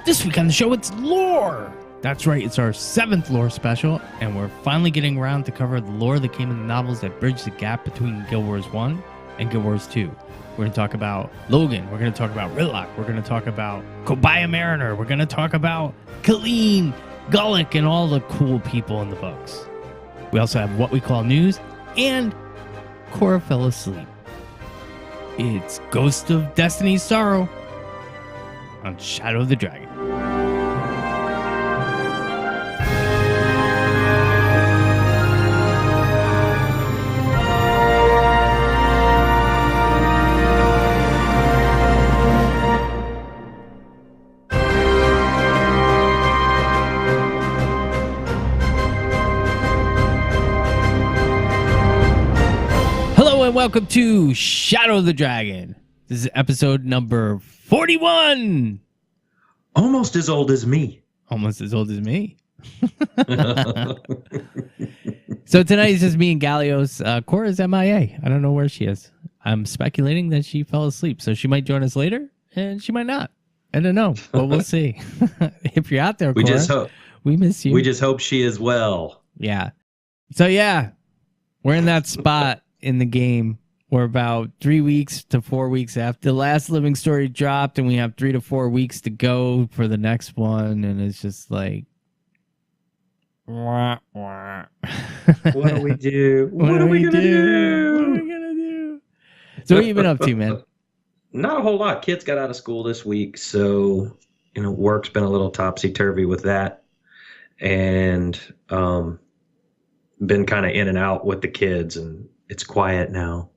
This week on the show, it's lore. That's right, it's our 7th lore special, and we're finally getting around to cover the lore that came in the novels that bridge the gap between Guild Wars 1 and Guild Wars 2. We're going to talk about Logan, we're going to talk about Ridlock, we're going to talk about Kobaya Mariner, we're going to talk about Colleen, Gullick, and all the cool people in the books. We also have what we call news, and Kora fell asleep. It's Ghost of Destiny's Sorrow on Shadow of the Dragon. Hello and welcome to Shadow of the Dragon. This is episode number 41. Almost as old as me. Almost as old as me. So tonight it's just me and Gallios. Kora's MIA. I don't know where she is. I'm speculating that she fell asleep. So she might join us later and she might not. I don't know, but we'll see. If you're out there, Kora, we miss you. We just hope she is well. Yeah. So yeah, we're in that spot in the game. We're about 3 weeks to 4 weeks after the last living story dropped, and we have 3 to 4 weeks to go for the next one, and it's just like, wah, wah. What do we do? What are we gonna do? What are we gonna do? So what have you been up to, man? Not a whole lot. Kids got out of school this week, so work's been a little topsy-turvy with that, and been kind of in and out with the kids, and it's quiet now.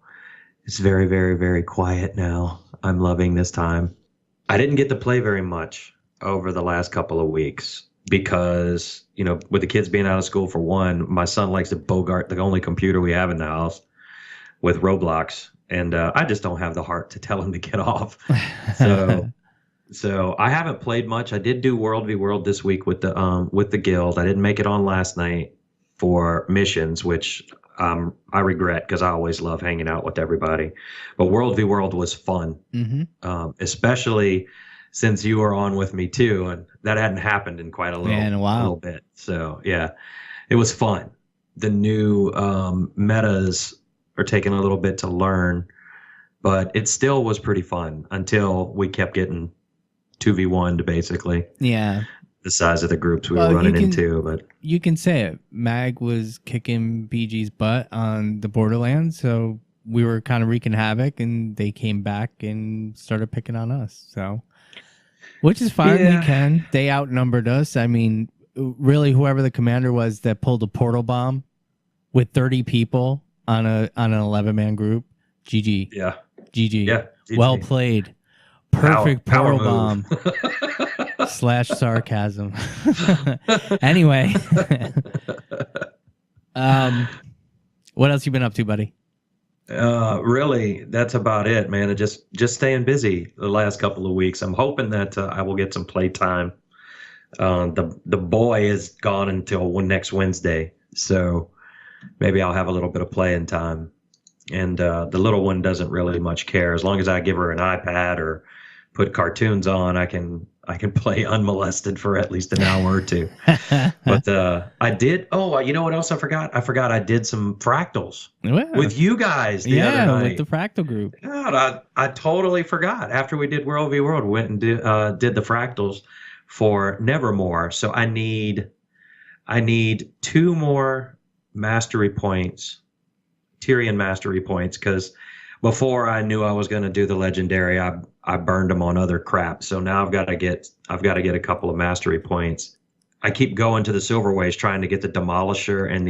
It's very, very, very quiet now. I'm loving this time. I didn't get to play very much over the last couple of weeks because, with the kids being out of school for one, my son likes to bogart the only computer we have in the house with Roblox. And I just don't have the heart to tell him to get off. So I haven't played much. I did do World v. World this week with the guild. I didn't make it on last night for missions, which I regret because I always love hanging out with everybody. But World v. World was fun, especially since you were on with me too, and that hadn't happened in quite a little bit. So yeah, it was fun. The new metas are taking a little bit to learn, but it still was pretty fun until we kept getting 2v1'd basically. Yeah. The size of the groups we were running into, but you can say it. Mag was kicking BG's butt on the Borderlands, so we were kind of wreaking havoc, and they came back and started picking on us. So, which is fine. Yeah. They can. They outnumbered us. I mean, really, whoever the commander was that pulled a portal bomb with 30 people on an 11-man group. GG. Yeah. GG. Yeah. GG. Well played. Perfect Power portal bomb. / sarcasm. Anyway, what else you been up to, buddy? Really, that's about it, man. Just staying busy the last couple of weeks. I'm hoping that I will get some play time. The boy is gone until next Wednesday, so maybe I'll have a little bit of playing time. And the little one doesn't really much care as long as I give her an iPad or put cartoons on. I can play unmolested for at least an hour or two. But I did. Oh, you know what else I forgot? I did some fractals with you guys the other night. With the fractal group. God, I totally forgot. After we did World v. World, we went and did the fractals for Nevermore. So I need 2 more mastery points, Tyrion mastery points, because before I knew I was going to do the legendary, I burned them on other crap. So now I've got to get a couple of mastery points. I keep going to the Silverways trying to get the Demolisher and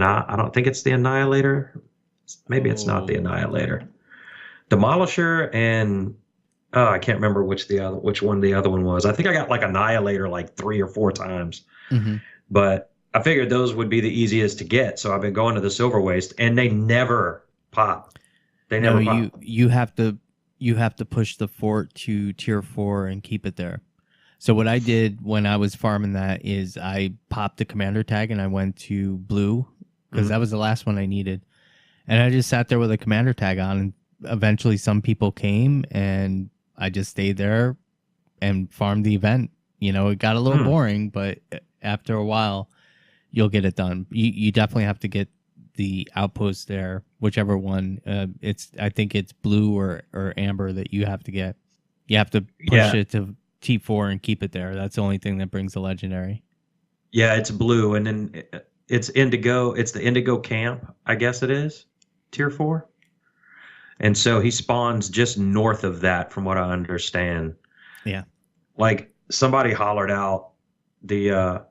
I don't think it's the Annihilator. Maybe it's not the Annihilator. Demolisher and I can't remember which one the other one was. I think I got like Annihilator like 3 or 4 times. Mm-hmm. But I figured those would be the easiest to get. So I've been going to the Silverways and they never pop. Pop. You have to push the fort to tier 4 and keep it there. So what I did when I was farming that is I popped the commander tag and I went to blue because that was the last one I needed. And I just sat there with a commander tag on, and eventually some people came and I just stayed there and farmed the event, It got a little boring, but after a while, you'll get it done. You definitely have to get the outpost there, whichever one. I think it's blue or amber that you have to get. You have to push it to T4 and keep it there. That's the only thing that brings the legendary. Yeah, it's blue, and then it's indigo. It's the indigo camp, I guess it is, tier 4. And so he spawns just north of that, from what I understand. Yeah. Like somebody hollered out the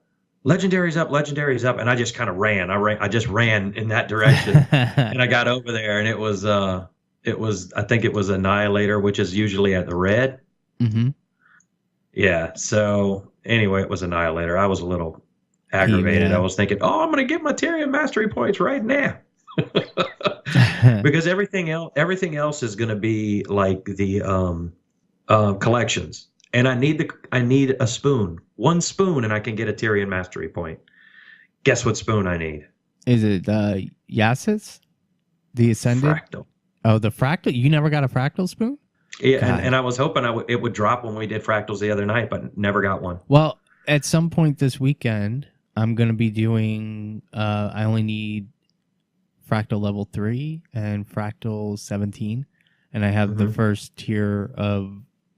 legendary's up, and I just kind of ran. I just ran in that direction, and I got over there, and it was I think it was Annihilator, which is usually at the red. Mm-hmm. Yeah. So anyway, it was Annihilator. I was a little aggravated. Yeah. I was thinking, I'm going to get my Tyrion mastery points right now. Because everything else is going to be like the collections, and I need a spoon, one spoon, and I can get a Tyrion mastery point. Guess what spoon I need? Is it Yasis? The Ascended? Fractal. Oh, the Fractal? You never got a Fractal spoon? Yeah, and I was hoping it would drop when we did Fractals the other night, but never got one. Well, at some point this weekend, I'm going to be doing, I only need Fractal level 3 and Fractal 17, and I have the first tier of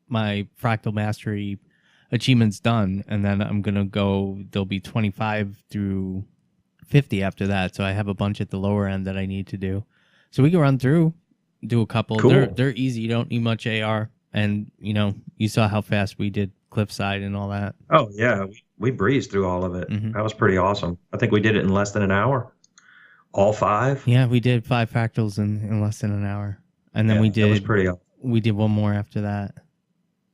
my Fractal Mastery achievements done, and then I'm going to go, there'll be 25 through 50 after that, so I have a bunch at the lower end that I need to do. So we can run through, do a couple. Cool. They're easy. You don't need much AR, and you saw how fast we did Cliffside and all that. Oh yeah, we breezed through all of it. That was pretty awesome. I think we did it in less than an hour. All 5. Yeah, we did 5 Fractals in less than an hour, and then we did one more after that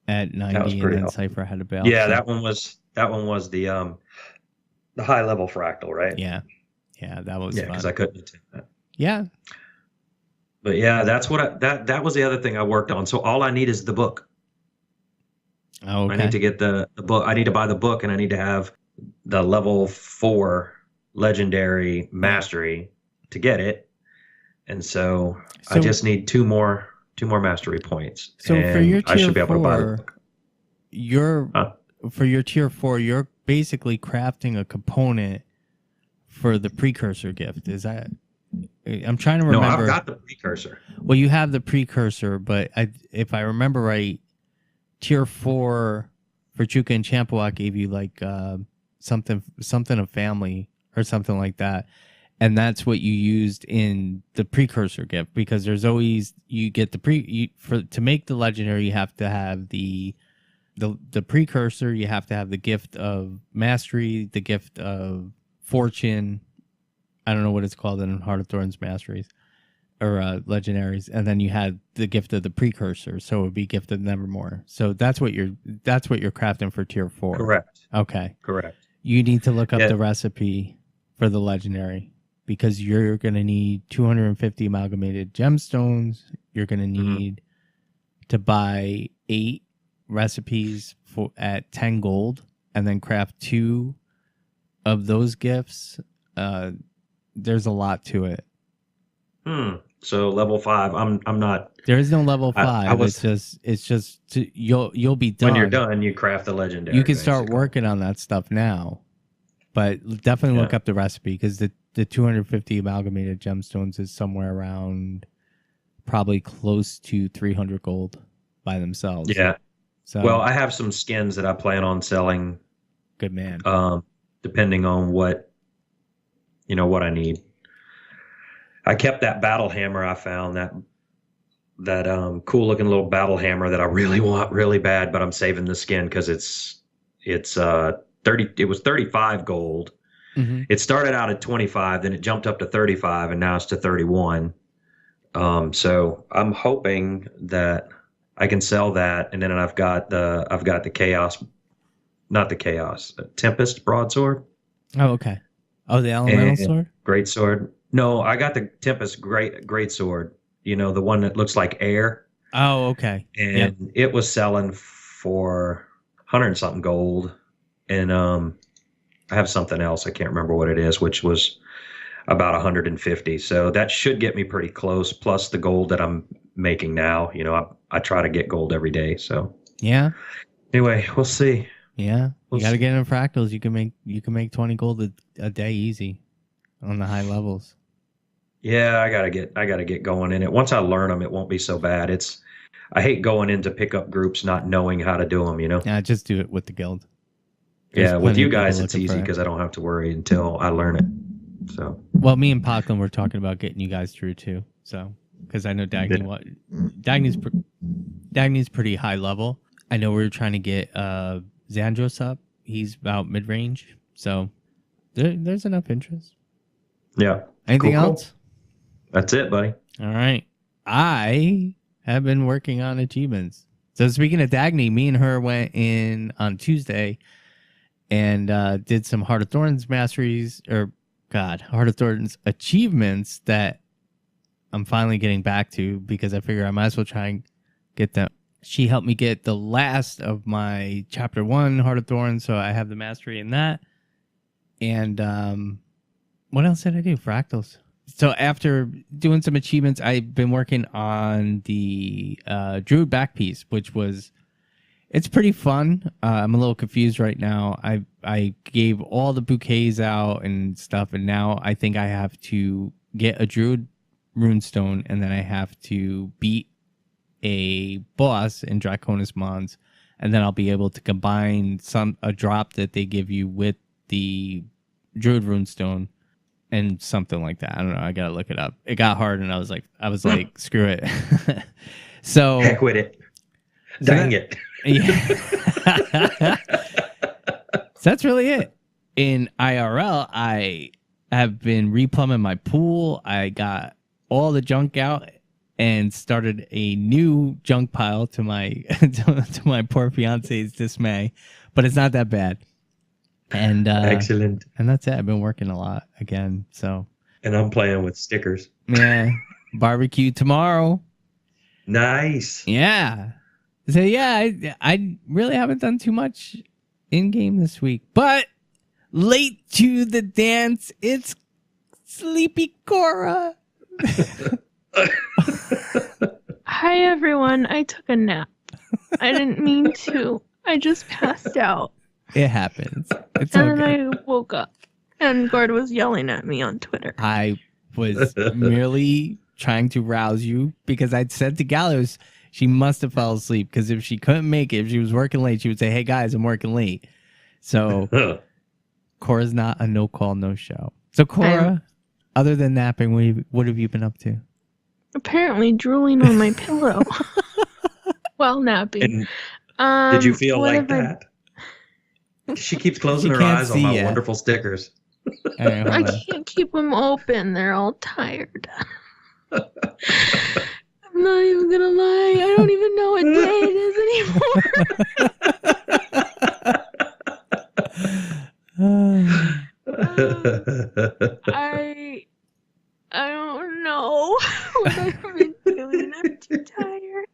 at 90, and then Cypher had to bail. Yeah, that one was the high level Fractal, right? Yeah, that was fun. Because I couldn't attend that. Yeah. But yeah, that's what that was the other thing I worked on. So all I need is the book. Oh, okay. I need to get the book. I need to buy the book, and I need to have the level 4 legendary mastery to get it. And so I just need two more mastery points. So for your tier I should be able to buy the book. For your tier 4, you're basically crafting a component for the precursor gift. Is that? I'm trying to remember. No, I've got the precursor. Well, you have the precursor, but if I remember right, tier 4 for Chuka and Champawat gave you like something of family or something like that, and that's what you used in the precursor gift, because there's always, you get to make the legendary, you have to have the precursor, you have to have the gift of mastery, the gift of fortune. I don't know what it's called in Heart of Thorns masteries or legendaries, and then you had the gift of the precursor, so it would be gift of Nevermore. So that's what you're crafting for tier 4. Correct. Okay. Correct. You need to look up the recipe for the legendary, because you're going to need 250 amalgamated gemstones. You're going to need to buy 8 recipes at 10 gold, and then craft 2 of those gifts. There's a lot to it. So level 5, I'm not. There is no level 5. It's just you'll be done. When you're done, you craft the legendary. You can start working on that stuff now, but definitely look up the recipe, because the 250 amalgamated gemstones is somewhere around probably close to 300 gold by themselves. Yeah. So, well, I have some skins that I plan on selling. Good man. Depending on what I need. I kept that battle hammer I found, that cool looking little battle hammer that I really want really bad, but I'm saving the skin because it's 30. It was 35 gold. It started out at 25, then it jumped up to 35, and now it's to 31. So I'm hoping that I can sell that, and then I've got the chaos, not the chaos, Tempest broadsword. Oh, okay. Oh, the elemental sword? Great sword. No, I got the Tempest great sword. The one that looks like air. Oh, okay. And it was selling for 100 something gold. And I have something else, I can't remember what it is, which was about 150. So that should get me pretty close, plus the gold that I'm making now. I try to get gold every day. So yeah. Anyway, we'll see. Yeah, We'll you got to see. get in fractals. You can make 20 gold a day easy on the high levels. Yeah, I gotta get going in it. Once I learn them, it won't be so bad. I hate going into pickup groups not knowing how to do them, you know? Yeah, just do it with the guild. There's Yeah, with plenty you of people guys, it's looking easy for it. because I don't have to worry until I learn it. So, Well, me and Packlin were talking about getting you guys through too. So, because I know Dagny's pretty high level. I know we were trying to get Xandros up. He's about mid range. So there's enough interest. yeah. Anything Cool. else? That's it, buddy. All right. I have been working on achievements. So speaking of Dagny, me and her went in on Tuesday and did some Heart of Thorns masteries, Heart of Thorns achievements that I'm finally getting back to because I figure I might as well try and get them. She helped me get the last of my chapter 1 Heart of Thorns, so I have the mastery in that. And what else did I do? Fractals. So after doing some achievements, I've been working on the Druid back piece, it's pretty fun. I'm a little confused right now. I gave all the bouquets out and stuff, and now I think I have to get a Druid runestone, and then I have to beat a boss in Draconis Mons, and then I'll be able to combine a drop that they give you with the Druid runestone and something like that. I don't know. I gotta look it up. It got hard, and I was like, screw it. So Heck with it. Dang it. Yeah. So that's really it. In IRL, I have been replumbing my pool. I got all the junk out and started a new junk pile to my to my poor fiance's dismay, but it's not that bad. And Excellent. And that's it. I've been working a lot again. So And I'm playing with stickers. yeah, barbecue tomorrow. Nice. Yeah. So yeah, I really haven't done too much in game this week, but late to the dance, it's Sleepy Kora. Hi everyone, I took a nap. I didn't mean to. I just passed out. It happens. It's all And good. then I woke up and Gord was yelling at me on Twitter. I was merely trying to rouse you because I'd said to Gallios she must have fell asleep because if she couldn't make it, if she was working late, she would say, "Hey guys, I'm working late." So Cora's not a no call, no show. So Kora, other than napping, what have you been up to? Apparently drooling on my pillow while napping. And did you feel like that? She keeps closing her eyes on my wonderful stickers. Right, I can't keep them open. They're all tired. I'm not even gonna lie. I don't even know what day it is anymore. I don't know what I've been doing. I'm too tired.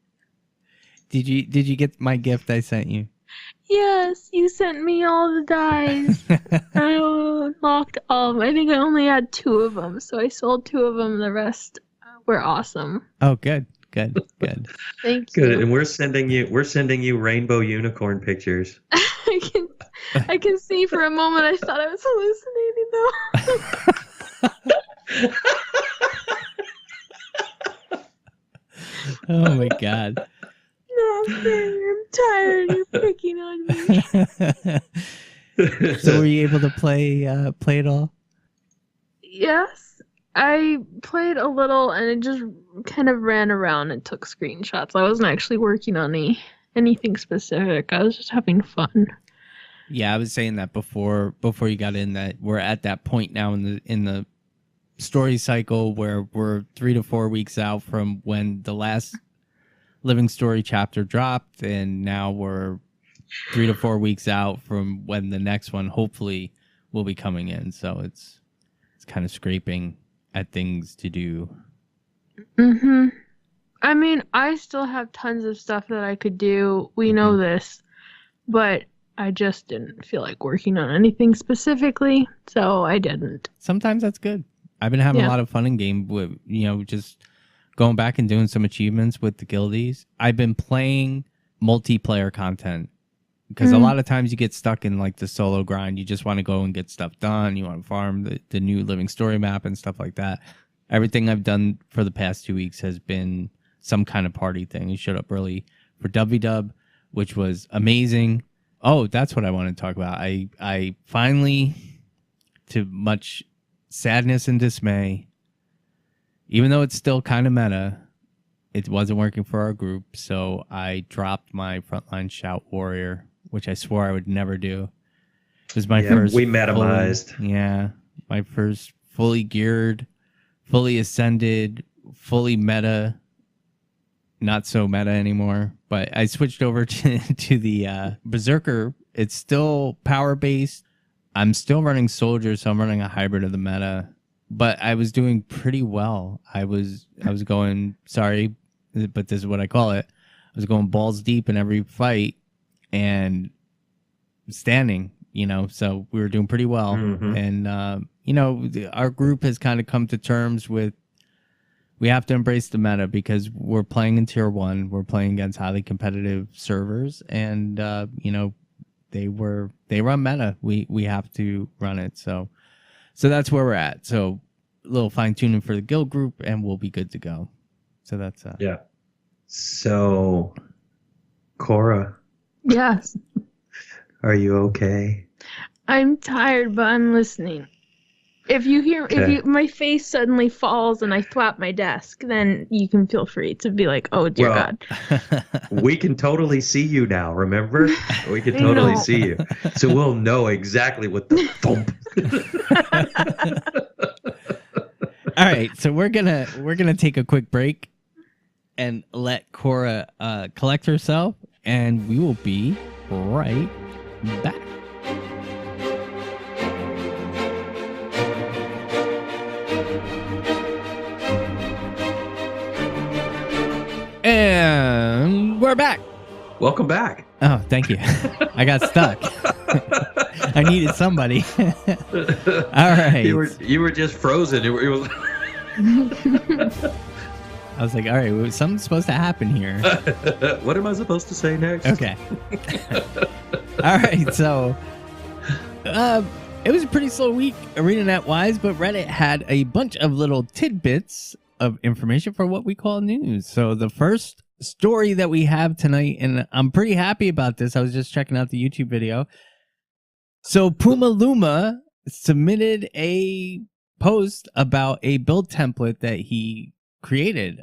Did you get my gift I sent you? Yes, you sent me all the dies. I unlocked all of them. I think I only had 2 of them, so I sold 2 of them. The rest were awesome. Oh, good. Thank you. Good, and we're sending you rainbow unicorn pictures. I can see for a moment. I thought I was hallucinating though. Oh my god. No, I'm sorry. I'm tired. You're picking on me. So were you able to play it all? Yes, I played a little, and it just kind of ran around and took screenshots. I wasn't actually working on anything specific. I was just having fun. Yeah, I was saying that before you got in, that we're at that point now in the story cycle where we're 3 to 4 weeks out from when the last Living Story chapter dropped, and now we're 3 to 4 weeks out from when the next one hopefully will be coming in. So it's kind of scraping at things to do. Mm-hmm. I mean, I still have tons of stuff that I could do. We know this, but I just didn't feel like working on anything specifically, so I didn't. Sometimes that's good. I've been having a lot of fun in game with, just going back and doing some achievements with the guildies. I've been playing multiplayer content Because a lot of times you get stuck in like the solo grind. You just want to go and get stuff done. You want to farm the new living story map and stuff like that. Everything I've done for the past 2 weeks has been some kind of party thing. You showed up early for WW, which was amazing. Oh, that's what I want to talk about. I finally, to much sadness and dismay, even though it's still kind of meta, it wasn't working for our group. So I dropped my frontline shout warrior, which I swore I would never do. It was my first. We metamized. My first fully geared, fully ascended, fully meta. Not so meta anymore, but I switched over to the Berserker. It's still power based. I'm still running soldier, so I'm running a hybrid of the meta. But I was doing pretty well. I was going, sorry, but this is what I call it. I was going balls deep in every fight and standing, so we were doing pretty well. And, our group has kind of come to terms with, we have to embrace the meta because we're playing in tier 1. We're playing against highly competitive servers and, they run meta. We have to run it. So that's where we're at. So a little fine tuning for the guild group and we'll be good to go. So that's yeah. So Kora. Yes. Are you okay? I'm tired, but I'm listening. If you hear, my face suddenly falls and I thwap my desk, then you can feel free to be like, "Oh dear God." We can totally see you now. Remember, we can totally see you, so we'll know exactly what the thump. All right, so we're gonna take a quick break and let Kora collect herself, and we will be right back. And we're back. Welcome back. Oh, thank you. I got stuck. I needed somebody. All right. You were just frozen. It was... I was like, all right, something's supposed to happen here. What am I supposed to say next? Okay. All right, so it was a pretty slow week ArenaNet wise, but Reddit had a bunch of little tidbits of information for what we call news. So the first story that we have tonight, and I'm pretty happy about this. I was just checking out the YouTube video. So Puma Luma submitted a post about a build template that he created.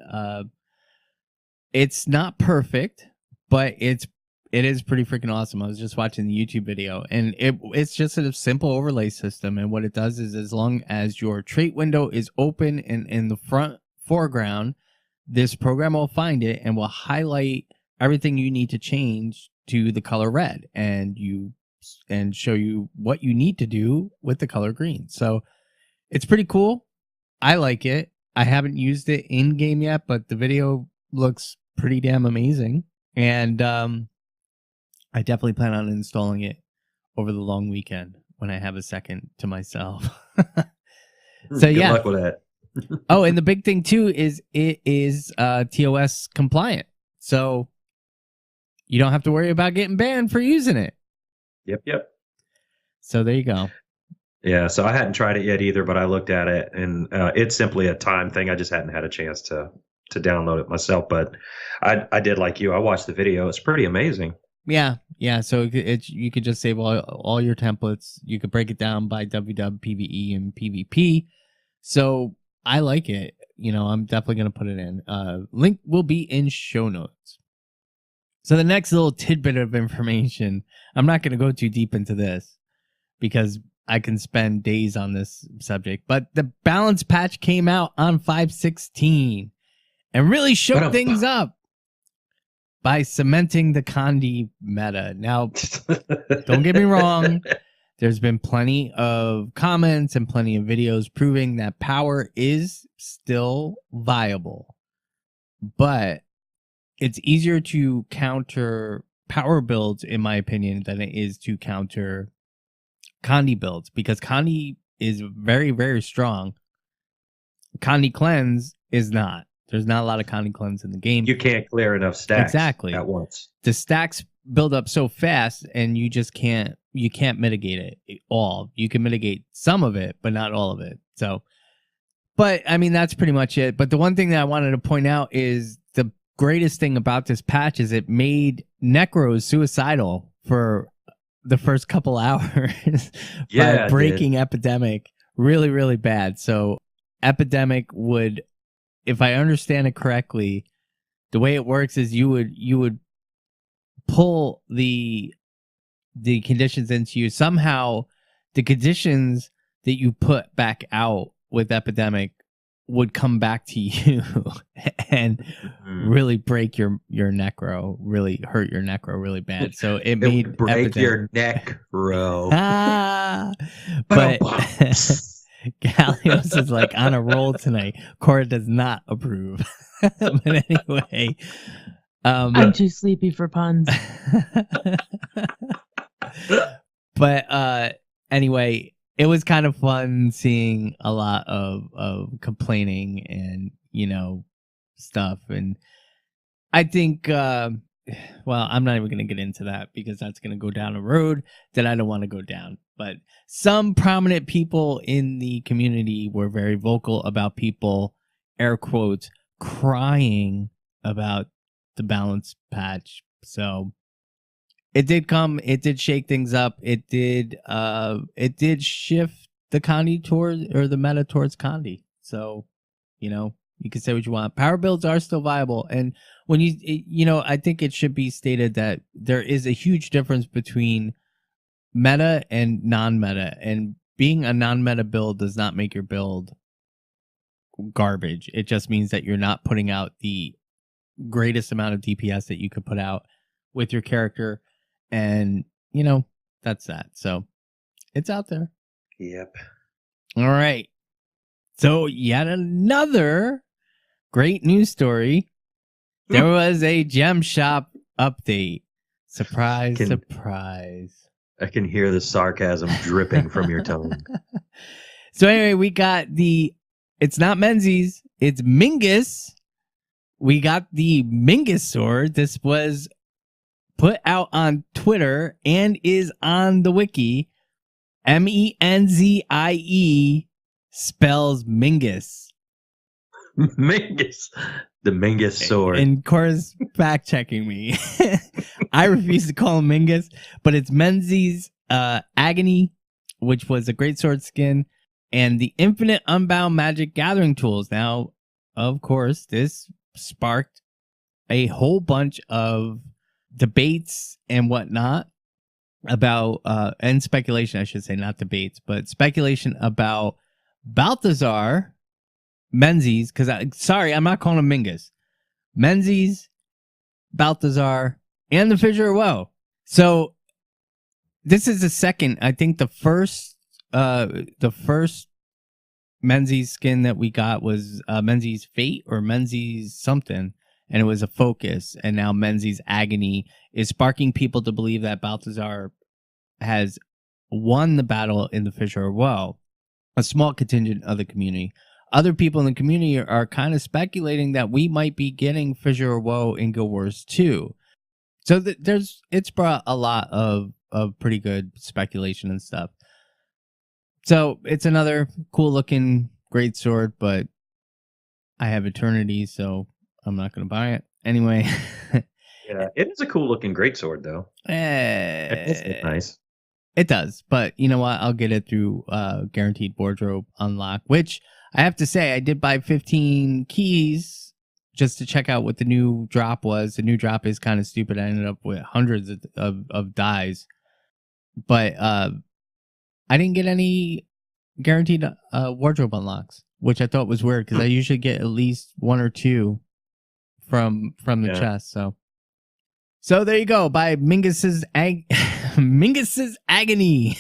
It's not perfect, but it is pretty freaking awesome. I was just watching the YouTube video, and it's just a simple overlay system. And what it does is, as long as your trait window is open and in the front foreground, this program will find it and will highlight everything you need to change to the color red, and show you what you need to do with the color green. So it's pretty cool. I like it. I haven't used it in game yet, but the video looks pretty damn amazing. And I definitely plan on installing it over the long weekend when I have a second to myself. So Good luck with that. Oh, and the big thing too is it is TOS compliant. So you don't have to worry about getting banned for using it. Yep. So there you go. Yeah, so I hadn't tried it yet either, but I looked at it, and it's simply a time thing. I just hadn't had a chance to download it myself, but I did like you. I watched the video. It's pretty amazing. Yeah. So you could just save all your templates. You could break it down by WW, PvE, and PvP. So I like it. I'm definitely going to put it in. Link will be in show notes. So the next little tidbit of information, I'm not going to go too deep into this because I can spend days on this subject, but the balance patch came out on 5.16 and really shook things up by cementing the Kandi meta. Now, don't get me wrong. There's been plenty of comments and plenty of videos proving that power is still viable, but it's easier to counter power builds, in my opinion, than it is to counter Kandi builds, because Kandi is very, very strong. Kandi cleanse is not. There's not a lot of Kandi cleanse in the game. You can't clear enough stacks exactly at once. The stacks build up so fast, and you just can't mitigate it all. You can mitigate some of it, but not all of it. So, but I mean, that's pretty much it. But the one thing that I wanted to point out is the greatest thing about this patch is it made Necros suicidal for the first couple hours by breaking Epidemic really, really bad. So Epidemic would, if I understand it correctly, the way it works is you would pull the conditions into you. Somehow the conditions that you put back out with Epidemic would come back to you and really break your necro, really hurt your necro really bad. So it made would break your necro. But Gallios is like on a roll tonight. Kora does not approve. But anyway, I'm too sleepy for puns. But anyway, it was kind of fun seeing a lot of complaining and, you know, stuff. And I think, well, I'm not even going to get into that because that's going to go down a road that I don't want to go down. But some prominent people in the community were very vocal about people, air quotes, crying about the balance patch. So it did shake things up. It did shift the Condi towards, or the meta towards Condi. So, you know, you can say what you want. Power builds are still viable. And when you know, I think it should be stated that there is a huge difference between meta and non-meta. And being a non-meta build does not make your build garbage. It just means that you're not putting out the greatest amount of DPS that you could put out with your character. And, you know, that's that. So it's out there. Yep. All right. So yet another great news story. There was a gem shop update. Surprise, surprise. I can hear the sarcasm dripping from your tone. So anyway, we got it's not Menzies, it's Mingus. We got the Mingus sword. This was put out on Twitter and is on the wiki. Menzie spells Mingus. Mingus. The Mingus sword. And Kora's fact checking me. I refuse to call him Mingus, but it's Menzies Agony, which was a great sword skin, and the Infinite Unbound Magic Gathering Tools. Now, of course, this sparked a whole bunch of debates and whatnot about and speculation, I should say, not debates, but speculation about Balthazar Menzies, because I'm not calling him Mingus. Menzies, Balthazar, and the Fissure of Woe. So this is the second. I think the first Menzies skin that we got was Menzies Fate or Menzies something, and it was a focus. And now Menzies Agony is sparking people to believe that Balthazar has won the battle in the Fissure of Woe. A small contingent of the community. Other people in the community are kind of speculating that we might be getting Fissure of Woe in Guild Wars 2. So it's brought a lot of pretty good speculation and stuff. So it's another cool looking great sword, but I have Eternity, so I'm not going to buy it. Anyway. Yeah, it is a cool looking great sword, though. It's nice. It does, but you know what? I'll get it through guaranteed wardrobe unlock, which I have to say I did buy 15 keys just to check out what the new drop was. The new drop is kind of stupid. I ended up with hundreds of dies, but I didn't get any guaranteed wardrobe unlocks, which I thought was weird because I usually get at least one or two from the chest. So there you go. By Mingus's Mingus's Agony.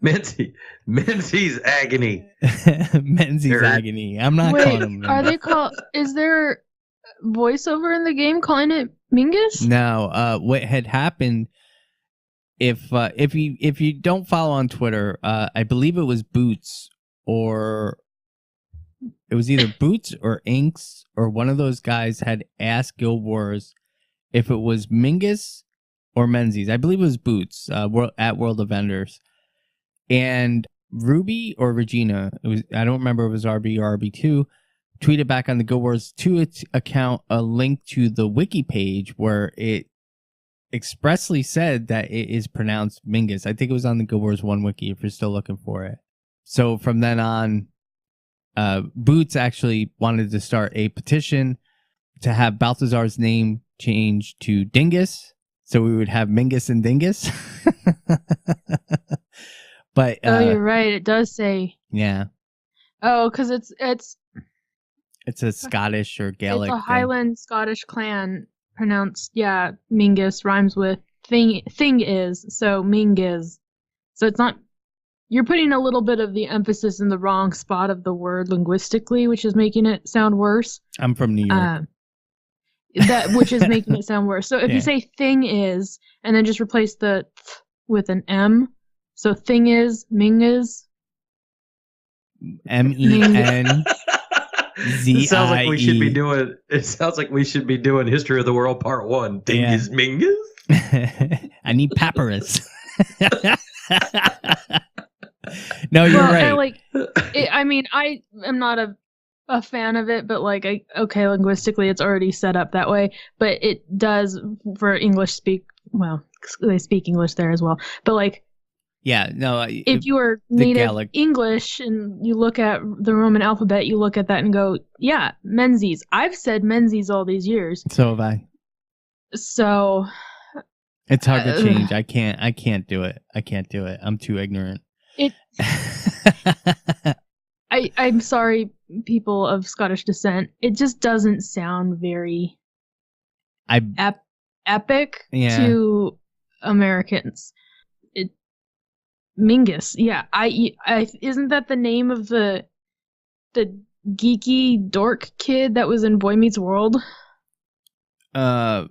Menzies Agony. Menzies Agony. I'm not calling him Mingus. Are they called? Is there voiceover in the game calling it Mingus? No. What had happened? If you don't follow on Twitter, I believe it was Boots, or it was either Boots or Inks, or one of those guys had asked Guild Wars if it was Mingus or Menzies. I believe it was Boots at World of Vendors. And Ruby or Regina, I don't remember if it was RB or RB2, tweeted back on the Guild Wars 2 account a link to the wiki page where it expressly said that it is pronounced Mingus. I think it was on the Guild Wars 1 wiki if you're still looking for it. So from then on, Boots actually wanted to start a petition to have Balthazar's name changed to Dingus. So we would have Mingus and Dingus. But you're right. It does say. Yeah. Oh, because it's a Scottish or Gaelic. It's a Highland Scottish clan pronounced. Yeah, Mingus rhymes with thing is. So Mingus. So it's not. You're putting a little bit of the emphasis in the wrong spot of the word linguistically, which is making it sound worse. I'm from New York. Which is making it sound worse. So if you say thing is, and then just replace the th with an M. So thing is, Mingus. MENZI. It sounds like we should be doing. It sounds like we should be doing History of the World Part 1. Dingus Mingus. I need papyrus. No, you're right. I mean, I am not a fan of it, but linguistically, it's already set up that way. But it does for English well, they speak English there as well. But yeah, no. If you are native English and you look at the Roman alphabet, you look at that and go, yeah, Menzies. I've said Menzies all these years. So have I. So it's hard to change. I can't do it. I'm too ignorant. I'm sorry, people of Scottish descent. It just doesn't sound very epic to Americans. Mingus, yeah. Isn't that the name of the geeky dork kid that was in Boy Meets World? I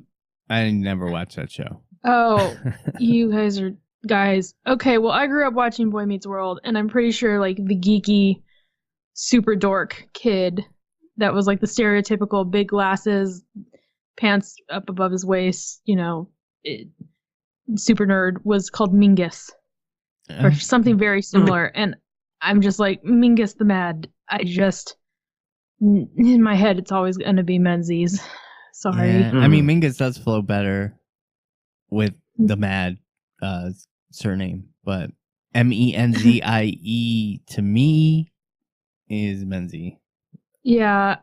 never watched that show. Oh, you guys are guys. Okay, well, I grew up watching Boy Meets World, and I'm pretty sure the geeky super dork kid that was the stereotypical big glasses, pants up above his waist, super nerd was called Mingus. Or something very similar, and I'm just Mingus the Mad. In my head, it's always going to be Menzies. Sorry. Yeah. I mean, Mingus does flow better with the Mad surname, but Menzie to me is Menzie. Yeah.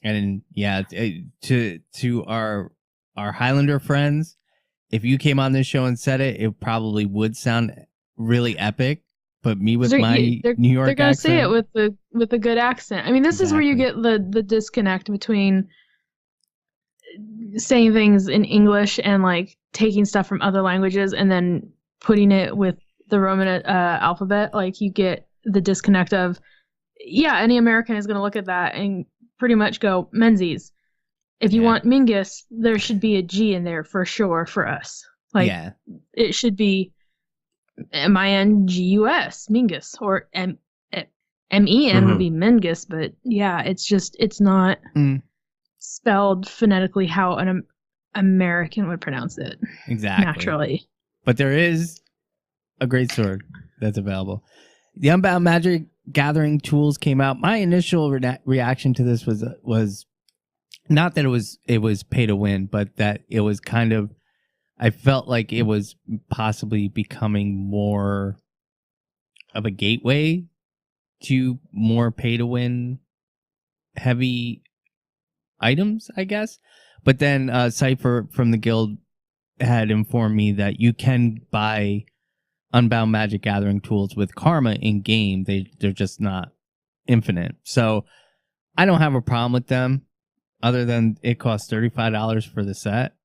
And yeah, to our Highlander friends, if you came on this show and said it, it probably would sound really epic, but me with my New York accent, they're gonna say it with a good accent. I mean, this is where you get the disconnect between saying things in English and taking stuff from other languages and then putting it with the Roman alphabet. You get the disconnect of, any American is gonna look at that and pretty much go Menzies. If you want Mingus, there should be a G in there for sure for us. It should be Mingus, Mingus, or Men would be Mingus, but it's not spelled phonetically how an American would pronounce it. Exactly. Naturally. But there is a great sword that's available. The Unbound Magic Gathering tools came out. My initial reaction to this was not that it was pay to win, but that it was kind of, I felt like it was possibly becoming more of a gateway to more pay to win heavy items, I guess. But then Cypher from the guild had informed me that you can buy Unbound Magic Gathering tools with Karma in game. They're just not infinite. So I don't have a problem with them, other than it costs $35 for the set,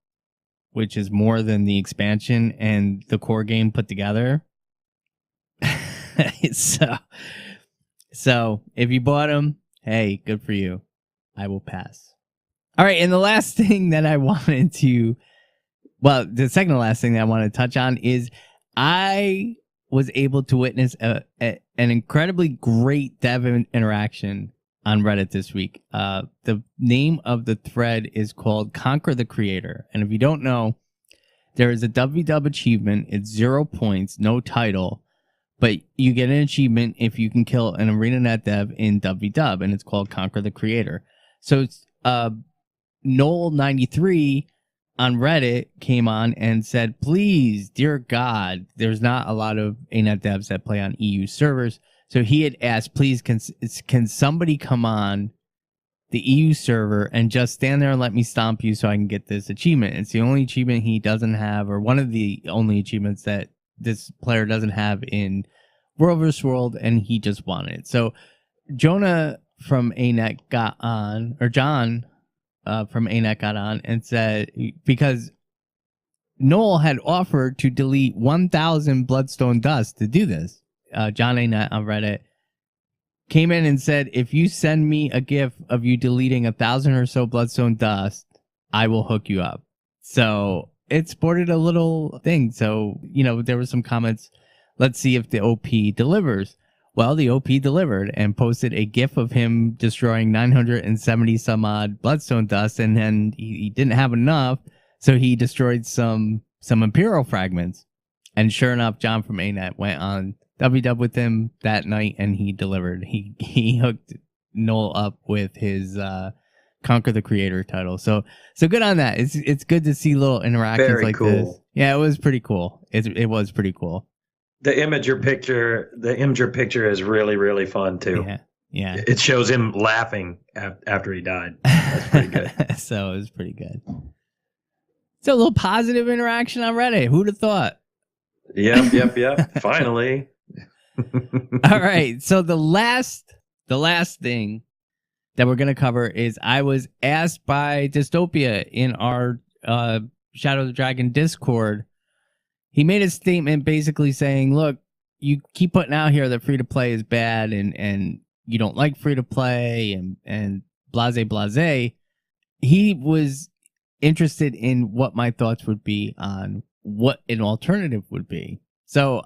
which is more than the expansion and the core game put together. So if you bought them, hey, good for you. I will pass. All right, and the last thing that I wanted to, the second to last thing that I want to touch on is I was able to witness an incredibly great dev interaction on Reddit this week. The name of the thread is called Conquer the Creator. And if you don't know, There is a WW achievement. It's 0 points, no title, but you get an achievement if you can kill an ArenaNet dev in WW, and it's called Conquer the Creator. So it's Noel93 on Reddit came on and said, please, dear God, there's not a lot of ANET devs that play on EU servers. So he had asked, please, can somebody come on the EU server and just stand there and let me stomp you so I can get this achievement? It's the only achievement he doesn't have, or one of the only achievements that this player doesn't have in World vs. World, and he just wanted it. So Jonah from ANET got on, or John from ANET got on and said, because Noel had offered to delete 1,000 Bloodstone Dust to do this. John ANET on Reddit came in and said, if you send me a GIF of you deleting 1,000 or so Bloodstone Dust, I will hook you up. So it sported a little thing. So, there were some comments. Let's see if the OP delivers. Well, the OP delivered and posted a GIF of him destroying 970 some odd Bloodstone Dust, and then he didn't have enough, so he destroyed some Imperial fragments. And sure enough, John from ANET went on WW with him that night, and he delivered. He hooked Noel up with his Conquer the Creator title. So good on that. It's good to see little interactions Very like cool. this. Yeah, it was pretty cool. It was pretty cool. The Imager picture is really, really fun too. Yeah. It shows him laughing after he died. That's pretty good. So it was pretty good. So a little positive interaction on Reddit. Who'd have thought? Yep. Finally. All right. So the last thing that we're gonna cover is I was asked by Dystopia in our Shadow of the Dragon Discord. He made a statement basically saying, look, you keep putting out here that free-to-play is bad and you don't like free-to-play and blase. He was interested in what my thoughts would be on what an alternative would be. So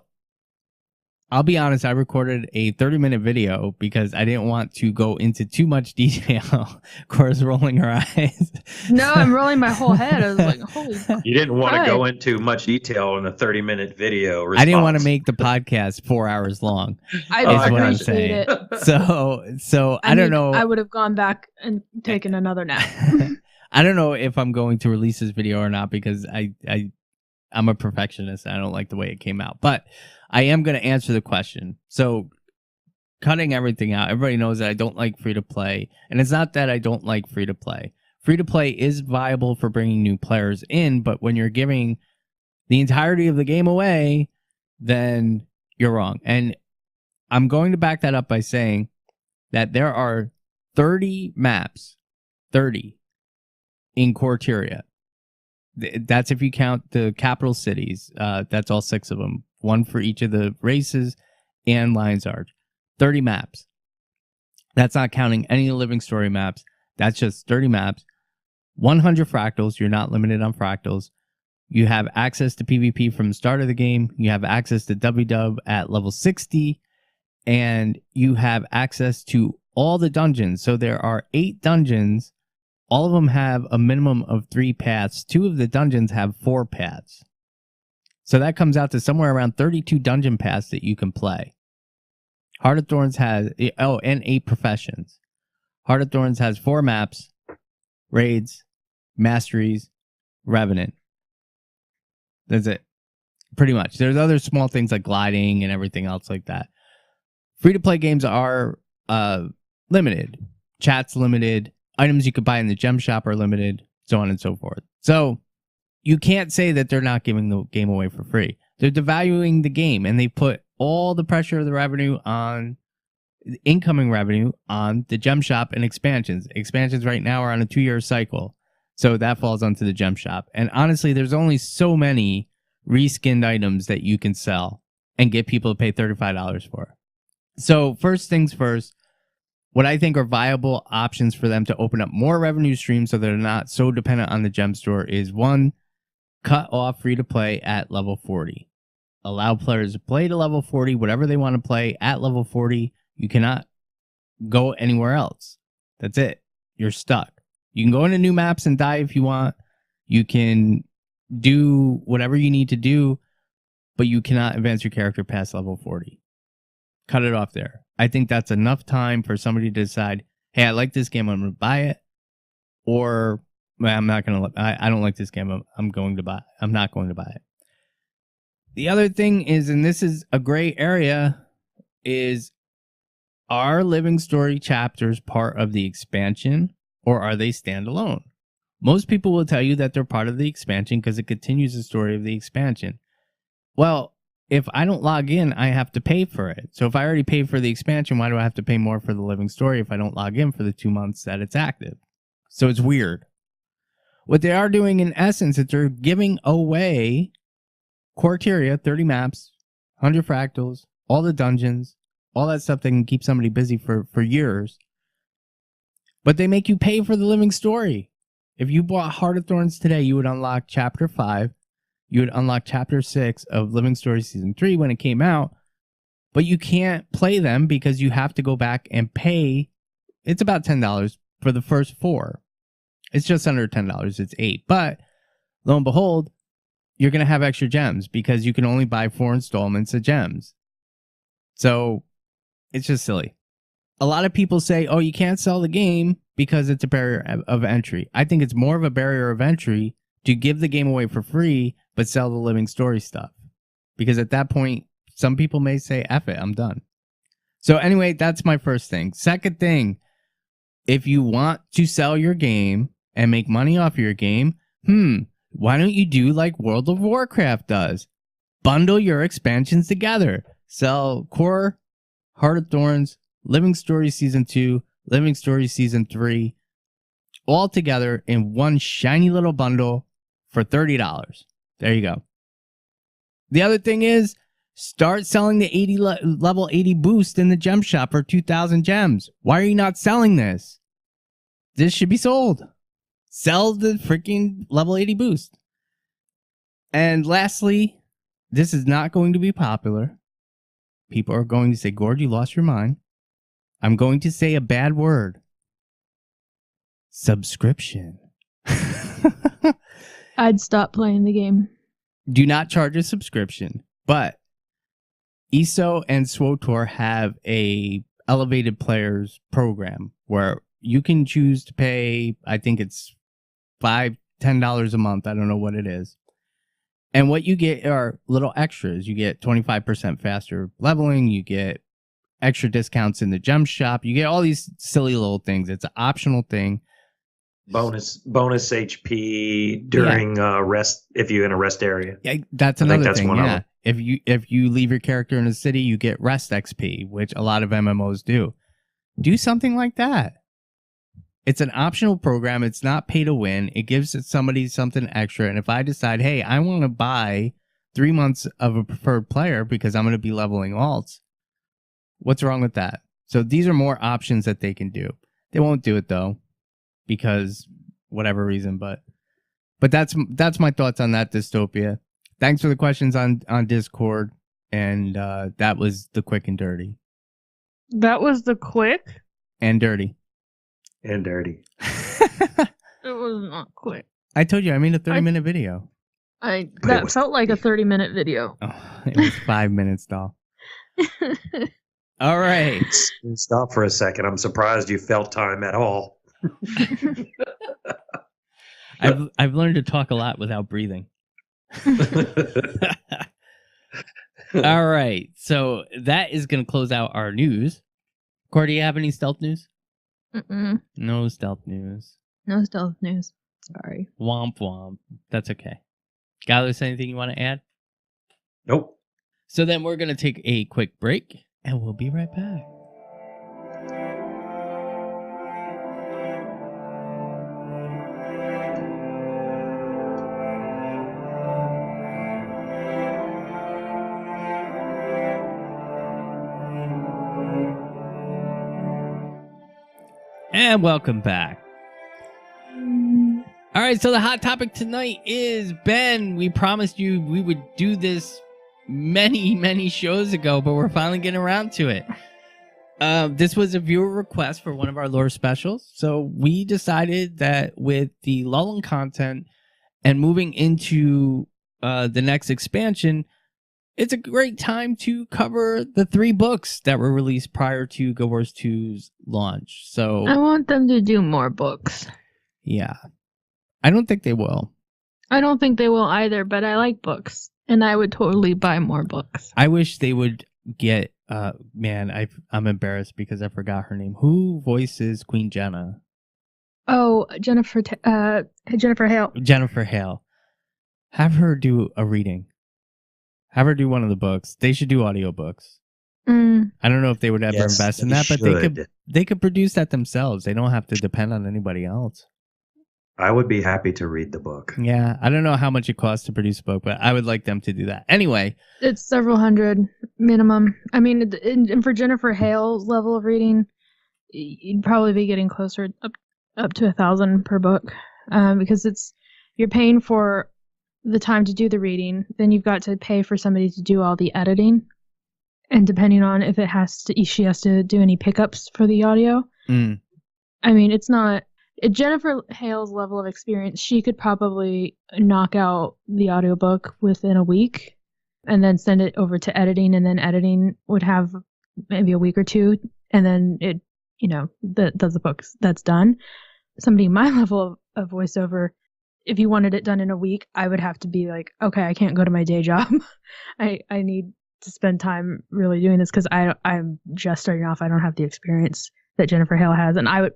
I'll be honest, I recorded a 30-minute video because I didn't want to go into too much detail. Cora's rolling her eyes. No, I'm rolling my whole head. I was like, holy fuck. You didn't want to go into much detail in a 30-minute video response. I didn't want to make the podcast 4 hours long. I appreciate it. So I don't know. I would have gone back and taken another nap. I don't know if I'm going to release this video or not because I'm a perfectionist. I don't like the way it came out, but I am going to answer the question. So cutting everything out, everybody knows that I don't like free-to-play, and it's not that I don't like free-to-play. Free-to-play is viable for bringing new players in, but when you're giving the entirety of the game away, then you're wrong. And I'm going to back that up by saying that there are 30 maps, 30, in Corteria. That's if you count the capital cities. That's all 6 of them. 1 for each of the races and Lion's Arch. 30 maps. That's not counting any living story maps. That's just 30 maps. 100 fractals. You're not limited on fractals. You have access to PvP from the start of the game. You have access to WW at level 60. And you have access to all the dungeons. So there are 8 dungeons. All of them have a minimum of 3 paths. 2 of the dungeons have 4 paths. So that comes out to somewhere around 32 dungeon paths that you can play. Heart of Thorns has, and 8 professions. Heart of Thorns has 4 maps, raids, masteries, Revenant. That's it. Pretty much. There's other small things like gliding and everything else like that. Free-to-play games are limited. Chat's limited. Items you could buy in the gem shop are limited, so on and so forth. So you can't say that they're not giving the game away for free. They're devaluing the game, and they put all the pressure of the revenue on incoming revenue on the gem shop and expansions. Expansions right now are on a 2-year cycle, so that falls onto the gem shop. And honestly, there's only so many reskinned items that you can sell and get people to pay $35 for. So first things first, what I think are viable options for them to open up more revenue streams so they're not so dependent on the gem store is 1, cut off free-to-play at level 40. Allow players to play to level 40, whatever they want to play at level 40. You cannot go anywhere else. That's it. You're stuck. You can go into new maps and die if you want. You can do whatever you need to do, but you cannot advance your character past level 40. Cut it off there. I think that's enough time for somebody to decide, hey, I like this game, I'm going to buy it. Or, well, I'm not going to, I don't like this game, I'm not going to buy it. The other thing is, and this is a gray area, is are Living Story chapters part of the expansion or are they standalone? Most people will tell you that they're part of the expansion because it continues the story of the expansion. Well, if I don't log in, I have to pay for it. So if I already paid for the expansion, why do I have to pay more for the Living Story if I don't log in for the 2 months that it's active? So it's weird. What they are doing in essence is they're giving away Quarteria, 30 maps, 100 fractals, all the dungeons, all that stuff that can keep somebody busy for years. But they make you pay for the Living Story. If you bought Heart of Thorns today, you would unlock Chapter 5. You would unlock Chapter 6 of Living Story Season 3 when it came out. But you can't play them because you have to go back and pay. It's about $10 for the first 4. It's just under $10. It's $8. But lo and behold, you're going to have extra gems because you can only buy 4 installments of gems. So it's just silly. A lot of people say, oh, you can't sell the game because it's a barrier of entry. I think it's more of a barrier of entry to give the game away for free, but sell the Living Story stuff. Because at that point, some people may say, F it, I'm done. So anyway, that's my first thing. Second thing, if you want to sell your game and make money off your game, why don't you do like World of Warcraft does? Bundle your expansions together. Sell Kora, Heart of Thorns, Living Story Season 2, Living Story Season 3, all together in one shiny little bundle for $30. There you go. The other thing is, start selling the 80 level 80 boost in the gem shop for 2,000 gems. Why are you not selling this? This should be sold. Sell the freaking level 80 boost. And lastly, this is not going to be popular. People are going to say, Gord, you lost your mind. I'm going to say a bad word. Subscription. I'd stop playing the game. Do not charge a subscription, but ESO and SWTOR have a elevated players program where you can choose to pay, I think it's $5-10 a month. I don't know what it is. And what you get are little extras. You get 25% faster leveling. You get extra discounts in the gem shop. You get all these silly little things. It's an optional thing. Bonus HP during rest if you're in a rest area. Yeah, that's another thing. Yeah, if you leave your character in a city, you get rest XP, which a lot of MMOs do. Do something like that. It's an optional program. It's not pay to win. It gives somebody something extra. And if I decide, hey, I want to buy 3 months of a preferred player because I'm going to be leveling alts, what's wrong with that? So these are more options that they can do. They won't do it though, because whatever reason. But that's my thoughts on that dystopia. Thanks for the questions on Discord, and that was the quick and dirty. That was the quick and dirty. And dirty. It was not quick. I told you I made a 30-minute video. That felt like a 30-minute video. Oh, it was 5 minutes, doll. All right. Stop for a second. I'm surprised you felt time at all. I've learned to talk a lot without breathing. All right. So that is going to close out our news. Cor, do you have any stealth news? Mm-mm. No stealth news. No stealth news. Sorry. Womp womp. That's okay. Gallios, anything you want to add? Nope. So then we're going to take a quick break, and we'll be right back. And welcome back. All right, so the hot topic tonight is, Ben, we promised you we would do this many shows ago, but we're finally getting around to it. This was a viewer request for one of our lore specials, so we decided that with the lull in content And moving into the next expansion, it's a great time to cover the 3 books that were released prior to Guild Wars 2's launch. So I want them to do more books. yeah. I don't think they will. I don't think they will either, but I like books, and I would totally buy more books. I wish they would get man, I'm embarrassed because I forgot her name. Who voices Queen Jenna? Oh, Jennifer Hale. Jennifer Hale. Have her do a reading. Have her do one of the books. They should do audiobooks. I don't know if they would ever invest in that, but they could produce that themselves. They don't have to depend on anybody else. I would be happy to read the book. Yeah, I don't know how much it costs to produce a book, but I would like them to do that. Anyway. It's several hundred minimum. I mean, and for Jennifer Hale's level of reading, you'd probably be getting closer up to 1,000 per book, because you're paying for the time to do the reading, then you've got to pay for somebody to do all the editing, and depending on if she has to do any pickups for the audio. I mean, it's not Jennifer Hale's level of experience. She could probably knock out the audiobook within a week and then send it over to editing, and then editing would have maybe a week or two, and then it, does the books. That's done. Somebody my level of voiceover, if you wanted it done in a week, I would have to be like, okay, I can't go to my day job. I need to spend time really doing this because I'm just starting off. I don't have the experience that Jennifer Hale has, and I would,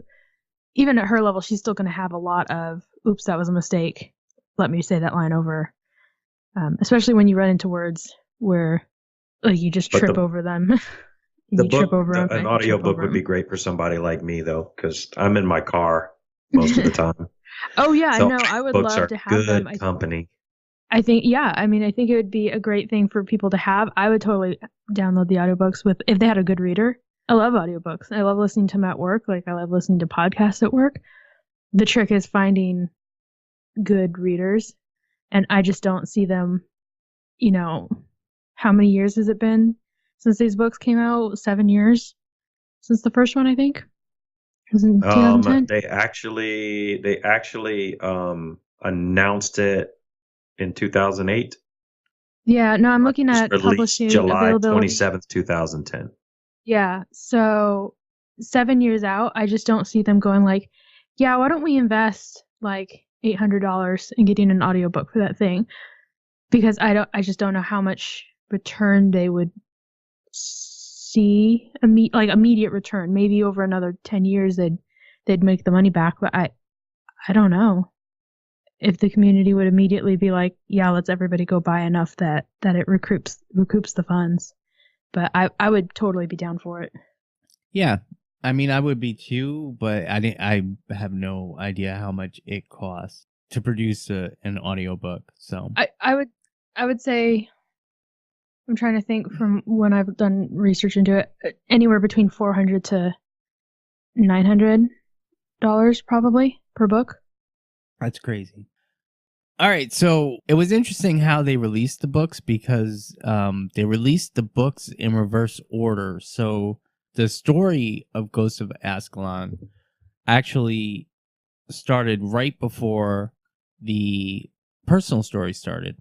even at her level, she's still going to have a lot of, oops, that was a mistake. Let me say that line over. Especially when you run into words where, like, you just trip over them. An audiobook would be great for somebody like me, though, because I'm in my car most of the time. Oh, yeah, so I know. I would love to have them. Good company. I think it would be a great thing for people to have. I would totally download the audiobooks if they had a good reader. I love audiobooks. I love listening to them at work. Like, I love listening to podcasts at work. The trick is finding good readers, and I just don't see them, how many years has it been since these books came out? 7 years since the first one, I think. It was in 2010. They actually announced it in 2008. Yeah, no, I'm looking at publishing July 27th, 2010. Yeah, so 7 years out, I just don't see them going like, yeah, why don't we invest like $800 in getting an audiobook for that thing? Because I just don't know how much return they would see, immediate return. Maybe over another 10 years they'd make the money back, but I don't know if the community would immediately be like, yeah, let's everybody go buy enough that it recoups the funds. But I would totally be down for it. Yeah, I mean, I would be too, but I have no idea how much it costs to produce an audiobook. So I would say, I'm trying to think from when I've done research into it, anywhere between $400 to $900 probably per book. That's crazy. All right, so it was interesting how they released the books because they released the books in reverse order. So the story of Ghosts of Ascalon actually started right before the personal story started.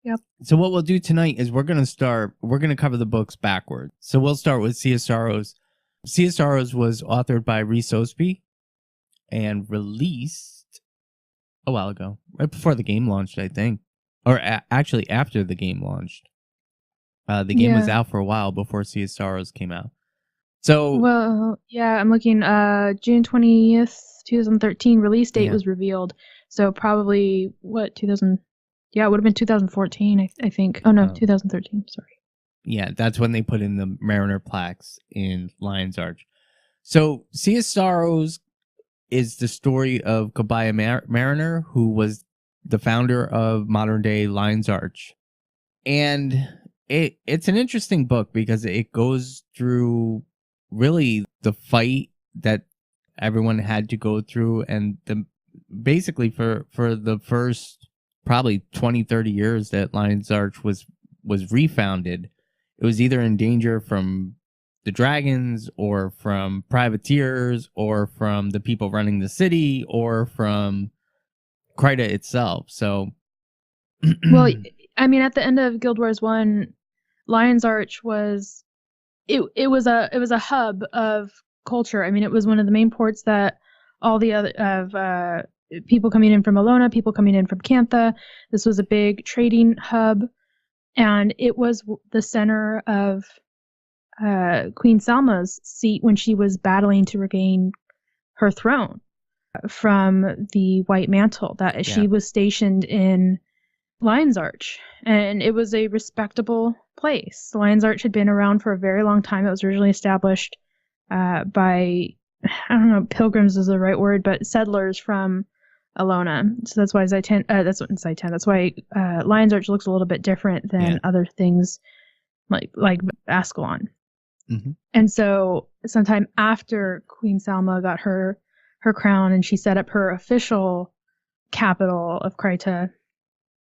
Yep. So what we'll do tonight is we're going to cover the books backwards. So we'll start with Sea of Sorrows. Sea of Sorrows was authored by Rhys Osby and released a while ago, right before the game launched, I think. Or actually after the game launched. The game was out for a while before Sea of Sorrows came out. So, well, yeah, I'm looking, June 20th, 2013 release date was revealed. So probably, 2000... Yeah, it would have been 2014, I think. Oh, no, 2013, sorry. Yeah, that's when they put in the Mariner plaques in Lion's Arch. So, Sea of Sorrows is the story of Kabaya Mariner, who was the founder of modern-day Lion's Arch. And it's an interesting book because it goes through really the fight that everyone had to go through, and basically for the first probably 20, 30 years that Lion's Arch was refounded, it was either in danger from the dragons or from privateers or from the people running the city or from Krita itself. So, Well, I mean, at the end of Guild Wars 1, Lion's Arch was it was a hub of culture. I mean, it was one of the main ports that all the other people coming in from Alona, people coming in from Cantha. This was a big trading hub, and it was the center of Queen Salma's seat when she was battling to regain her throne from the White Mantle. That she was stationed in Lion's Arch, and it was a respectable place. Lion's Arch had been around for a very long time. It was originally established by, I don't know, pilgrims is the right word, but settlers from Alona. So that's why That's why Lion's Arch looks a little bit different than other things like Ascalon. Mm-hmm. And so, sometime after Queen Salma got her crown and she set up her official capital of Krita,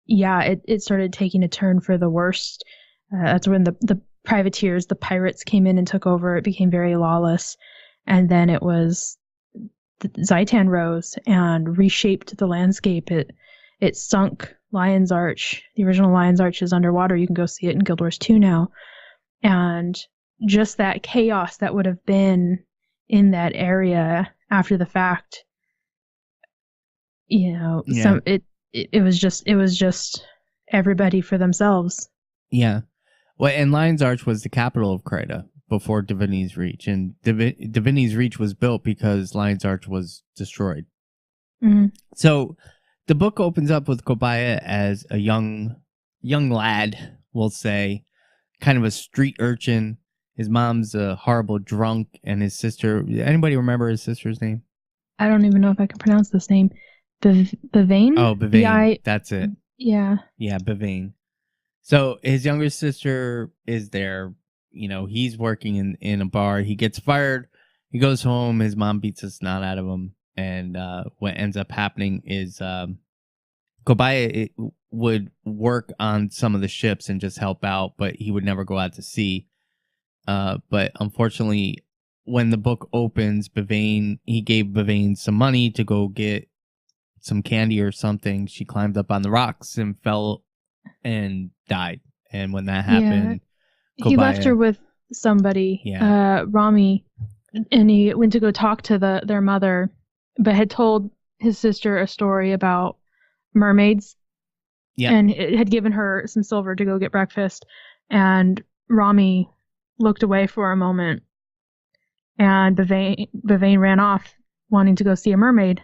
it started taking a turn for the worst. That's when the privateers, the pirates, came in and took over. It became very lawless, and then it was Zaitan rose and reshaped the landscape. It sunk Lion's Arch. The original Lion's Arch is underwater. You can go see it in Guild Wars 2 now, and just that chaos that would have been in that area after the fact, it was just everybody for themselves. Yeah. Well, and Lion's Arch was the capital of Krita before Divinity's Reach, and Divinity's Reach was built because Lion's Arch was destroyed. Mm-hmm. So the book opens up with Kobaya as a young lad, we'll say, kind of a street urchin. His mom's a horrible drunk, and his sister... Anybody remember his sister's name? I don't even know if I can pronounce this name. Bevane? Oh, Bevane. That's it. Yeah. Yeah, Bevane. So his younger sister is there. You know, he's working in a bar. He gets fired. He goes home. His mom beats the snot out of him. And what ends up happening is Kobaya would work on some of the ships and just help out, but he would never go out to sea. But unfortunately, when the book opens, he gave Bevane some money to go get some candy or something. She climbed up on the rocks and fell and died. And when that happened, he left her with somebody, Rami, and he went to go talk to their mother, but had told his sister a story about mermaids. Yeah. And it had given her some silver to go get breakfast. And Rami looked away for a moment, and Bevane ran off wanting to go see a mermaid.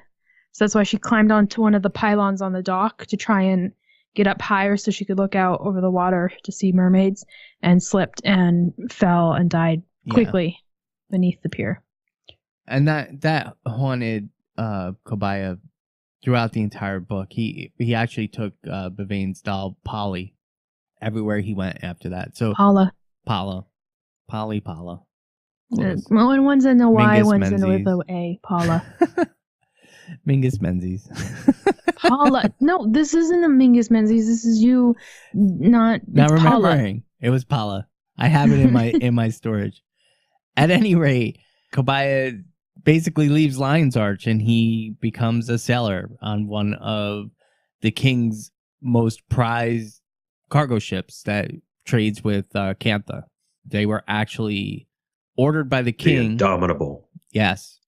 So that's why she climbed onto one of the pylons on the dock to try and get up higher so she could look out over the water to see mermaids, and slipped and fell and died quickly beneath the pier. And that haunted Kobaya throughout the entire book. He actually took Bevane's doll Polly everywhere he went after that. So Paula. Well, one's in a Y, one's in with a A. Paula. Mingus Menzies. Paula. No, this isn't a Mingus Menzies. This is you not remembering. Paula. It was Paula. I have it in my storage. At any rate, Kobaya basically leaves Lion's Arch and he becomes a sailor on one of the king's most prized cargo ships that trades with Cantha. They were actually ordered by the king. The Indomitable. Yes.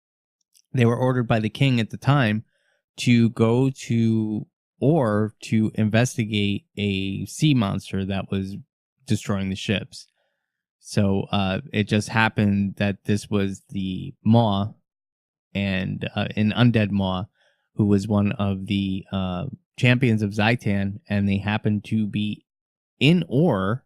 They were ordered by the king at the time to go to investigate a sea monster that was destroying the ships. So it just happened that this was the Maw, and an undead Maw, who was one of the champions of Zaitan, and they happened to be in ore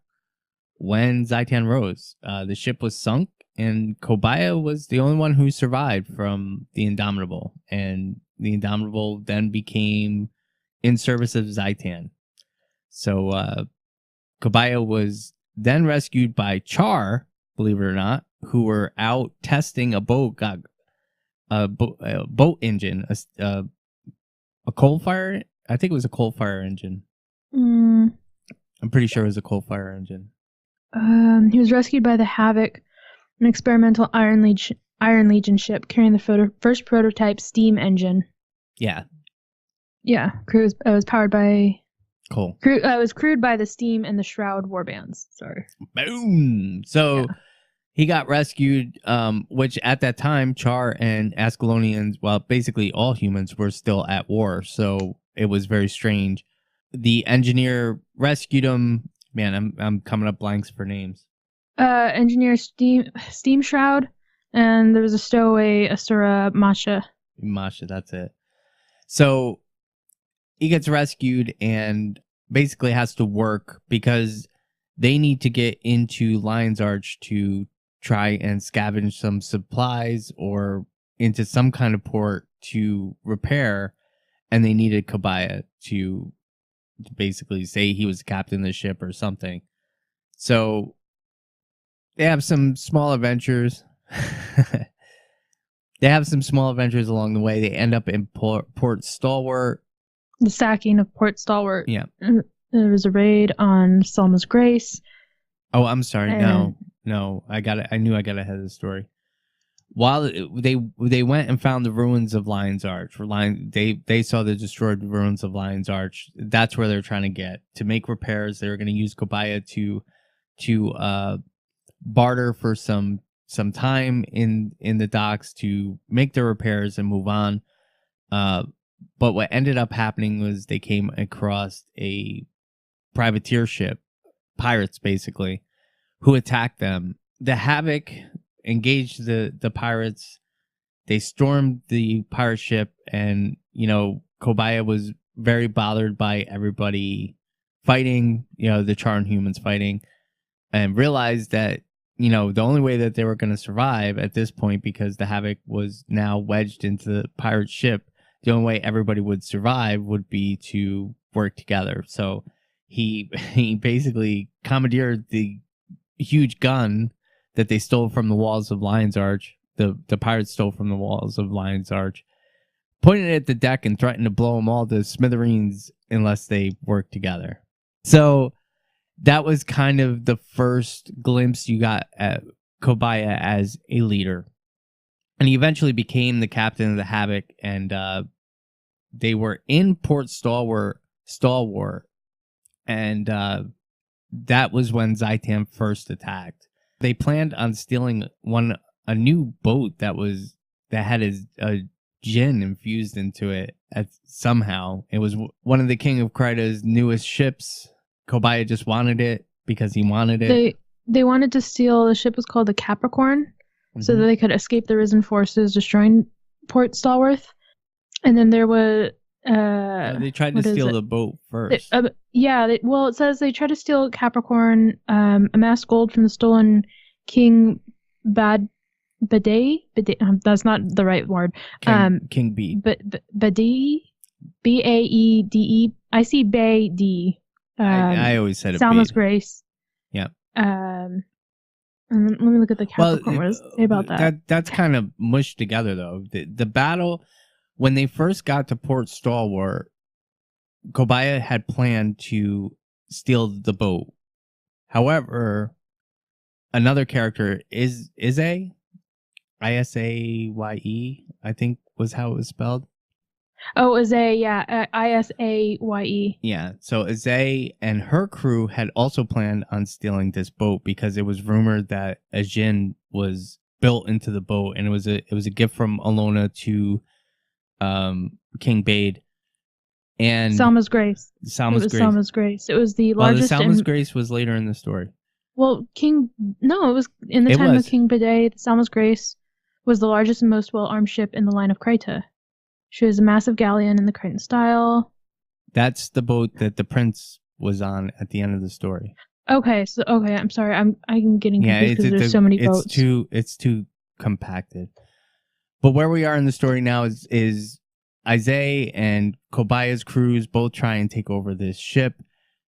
when Zaitan rose. The ship was sunk, and Kobaya was the only one who survived from the Indomitable, and the Indomitable then became in service of Zaitan. So Kobaya was then rescued by Char, believe it or not, who were out testing a boat engine, a coal fire. I think it was a coal fire engine. I'm pretty sure it was a coal fire engine. He was rescued by the Havoc, an experimental Iron Legion ship carrying the first prototype steam engine. Yeah. Yeah, it was powered by Cool. it was crewed by the Steam and the Shroud warbands. Sorry. Boom. So he got rescued, which at that time, Char and Ascalonians, well, basically all humans were still at war. So it was very strange. The engineer rescued him. Man, I'm coming up blanks for names. Engineer Steam Shroud, and there was a stowaway Asura Masha. Masha, that's it. So he gets rescued and basically has to work because they need to get into Lion's Arch to try and scavenge some supplies or into some kind of port to repair, and they needed Kobaya to basically say he was the captain of the ship or something. So they have some small adventures. They have some small adventures along the way. They end up in Port Stalwart. The sacking of Port Stalwart. Yeah. There was a raid on Selma's Grace. Oh, I'm sorry. No. I knew I got ahead of the story. While they went and found the ruins of Lion's Arch. They saw the destroyed ruins of Lion's Arch. That's where they're trying to get to make repairs. They were going to use Kobaya to barter for some time in the docks to make their repairs and move on. But what ended up happening was they came across a privateer ship, pirates basically, who attacked them. The Havoc engaged the pirates. They stormed the pirate ship, and Kobaya was very bothered by everybody fighting, the Charn humans fighting, and realized that the only way that they were going to survive at this point, because the Havoc was now wedged into the pirate ship, the only way everybody would survive would be to work together. So he basically commandeered the huge gun that they stole from the walls of Lion's Arch. The pirates stole from the walls of Lion's Arch, pointed it at the deck and threatened to blow them all to smithereens unless they worked together. So that was kind of the first glimpse you got at Kobaya as a leader. And he eventually became the captain of the Havoc, and they were in Port Stalwart, and that was when Zaitan first attacked. They planned on stealing a new boat that had a gin infused into it somehow. It was one of the King of Kryta's newest ships. Kobaya just wanted it because he wanted it. They wanted to steal, the ship was called the Capricorn, so that they could escape the Risen forces destroying Port Stalwart. And then there was they tried to steal the boat first. It says they tried to steal Capricorn, amass gold from the stolen King Badei. That's not the right word. King B. Badei, Baede. I see Bay D. I always said it. Salma's Grace. Yeah. And let me look at the Capricorn. What does it say about that? That's kind of mushed together, though. The battle, when they first got to Port Stalwart, Kobaya had planned to steal the boat. However, another character, Isaye, Isaye, I think was how it was spelled. Oh, Isaye, yeah, Isaye. Yeah, so Isaye and her crew had also planned on stealing this boat because it was rumored that a djinn was built into the boat, and it was a gift from Alona to King Bade. And Salma's Grace. Salma's Grace. It was the largest. The Salma's Grace was later in the story. Well, it was in the time of King Bade. The Salma's Grace was the largest and most well-armed ship in the line of Kryta. She was a massive galleon in the Crichton style. That's the boat that the prince was on at the end of the story. Okay, I'm sorry. I'm getting confused because there's so many boats. It's too compacted. But where we are in the story now is Isaye and Kobaya's crews both try and take over this ship.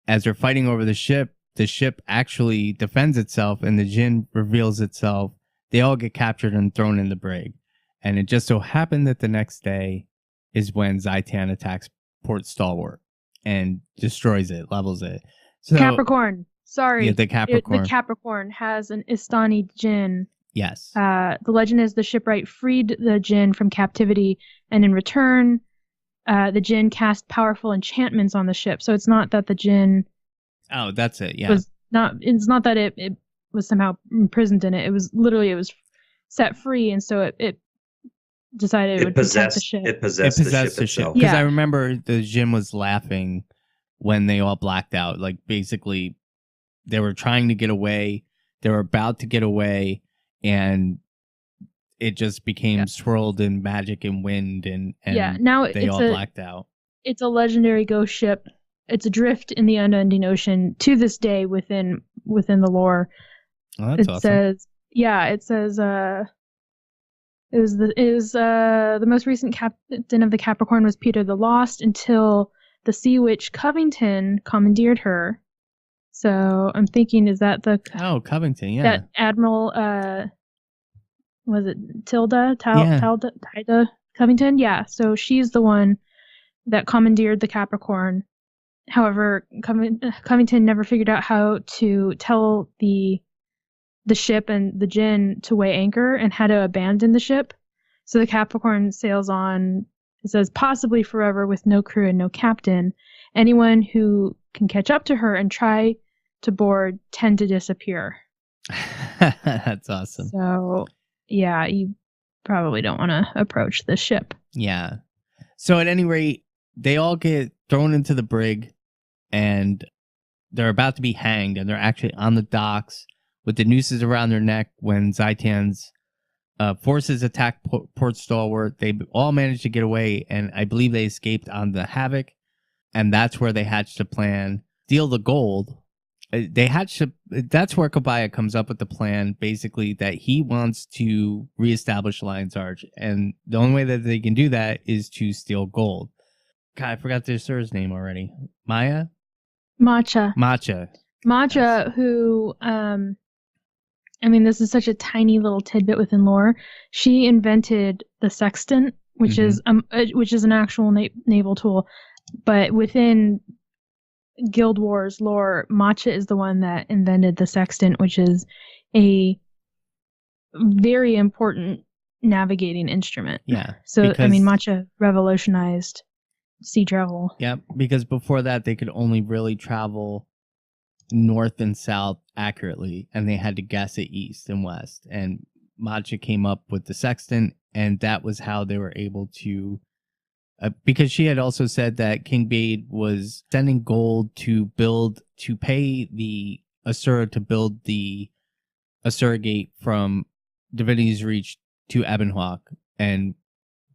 As they're fighting over the ship actually defends itself and the djinn reveals itself. They all get captured and thrown in the brig. And it just so happened that the next day is when Zaitan attacks Port Stalwart and destroys it, levels it. So, Capricorn. Sorry. Yeah, the Capricorn. The Capricorn has an Istani djinn. Yes. The legend is the shipwright freed the djinn from captivity, and in return, the Jinn cast powerful enchantments on the ship. So it's not that the Jinn Oh, that's it. Yeah. it's not that it was somehow imprisoned in it. It was set free, and so it decided it would protect the ship. It possessed the ship itself. Because I remember the Jinn was laughing when they all blacked out. Like, basically, they were trying to get away. They were about to get away, and it just became swirled in magic and wind, and now they all blacked out. It's a legendary ghost ship. It's adrift in the unending ocean to this day within the lore. Oh, that's awesome. It says the most recent captain of the Capricorn was Peter the Lost until the Sea Witch Covington commandeered her. So I'm thinking, is that Covington? Yeah, that Admiral was it Tilda Covington? Yeah, so she's the one that commandeered the Capricorn. However, Covington never figured out how to tell the ship and the Jinn to weigh anchor and how to abandon the ship. So the Capricorn sails on, it says, possibly forever with no crew and no captain. Anyone who can catch up to her and try to board tend to disappear. That's awesome. So, yeah, you probably don't want to approach this ship. Yeah. So at any rate, they all get thrown into the brig, and they're about to be hanged, and they're actually on the docks with the nooses around their neck when Zaitan's forces attack Port Stalwart. They all managed to get away, and I believe they escaped on the Havoc, and that's where they hatched a plan. Steal the gold. That's where Kobaya comes up with the plan, basically, that he wants to reestablish Lion's Arch, and the only way that they can do that is to steal gold. God, I forgot their sir's name already. Macha. Macha, who, this is such a tiny little tidbit within lore. She invented the sextant, which is an actual naval tool. But within Guild Wars lore, Macha is the one that invented the sextant, which is a very important navigating instrument. Yeah. So, Macha revolutionized sea travel. Yeah, because before that, they could only really travel north and south accurately, and they had to guess it east and west. And Macha came up with the sextant, and that was how they were able to... because she had also said that King Bade was sending gold to pay the Asura to build the Asura Gate from Divinity's Reach to Ebonhawk, and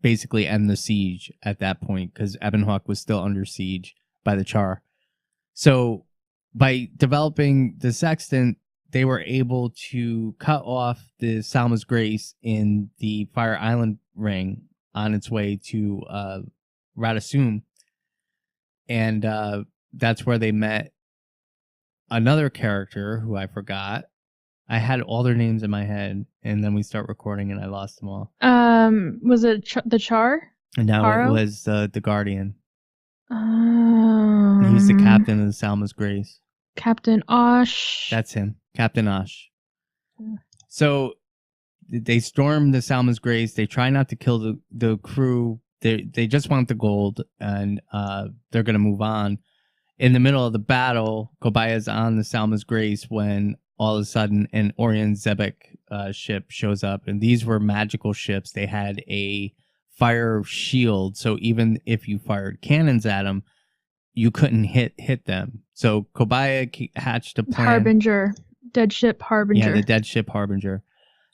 basically end the siege at that point, because Ebonhawk was still under siege by the Char. So by developing the sextant, they were able to cut off the Salma's Grace in the Fire Island ring on its way to Radasum. And that's where they met another character who I forgot. I had all their names in my head, and then we start recording, and I lost them all. Was it the Char? And now Paro? It was the Guardian. He was the captain of the Salma's Grace. Captain Osh. That's him, Captain Osh. So they storm the Salma's Grace. They try not to kill the crew. They just want the gold, and they're going to move on. In the middle of the battle, Kobaya's on the Salma's Grace when all of a sudden an Orion Zebek ship shows up, and these were magical ships. They had a fire shield, so even if you fired cannons at them, you couldn't hit them. So Kobaya hatched a plan. Harbinger. Dead ship Harbinger. Yeah, the dead ship Harbinger.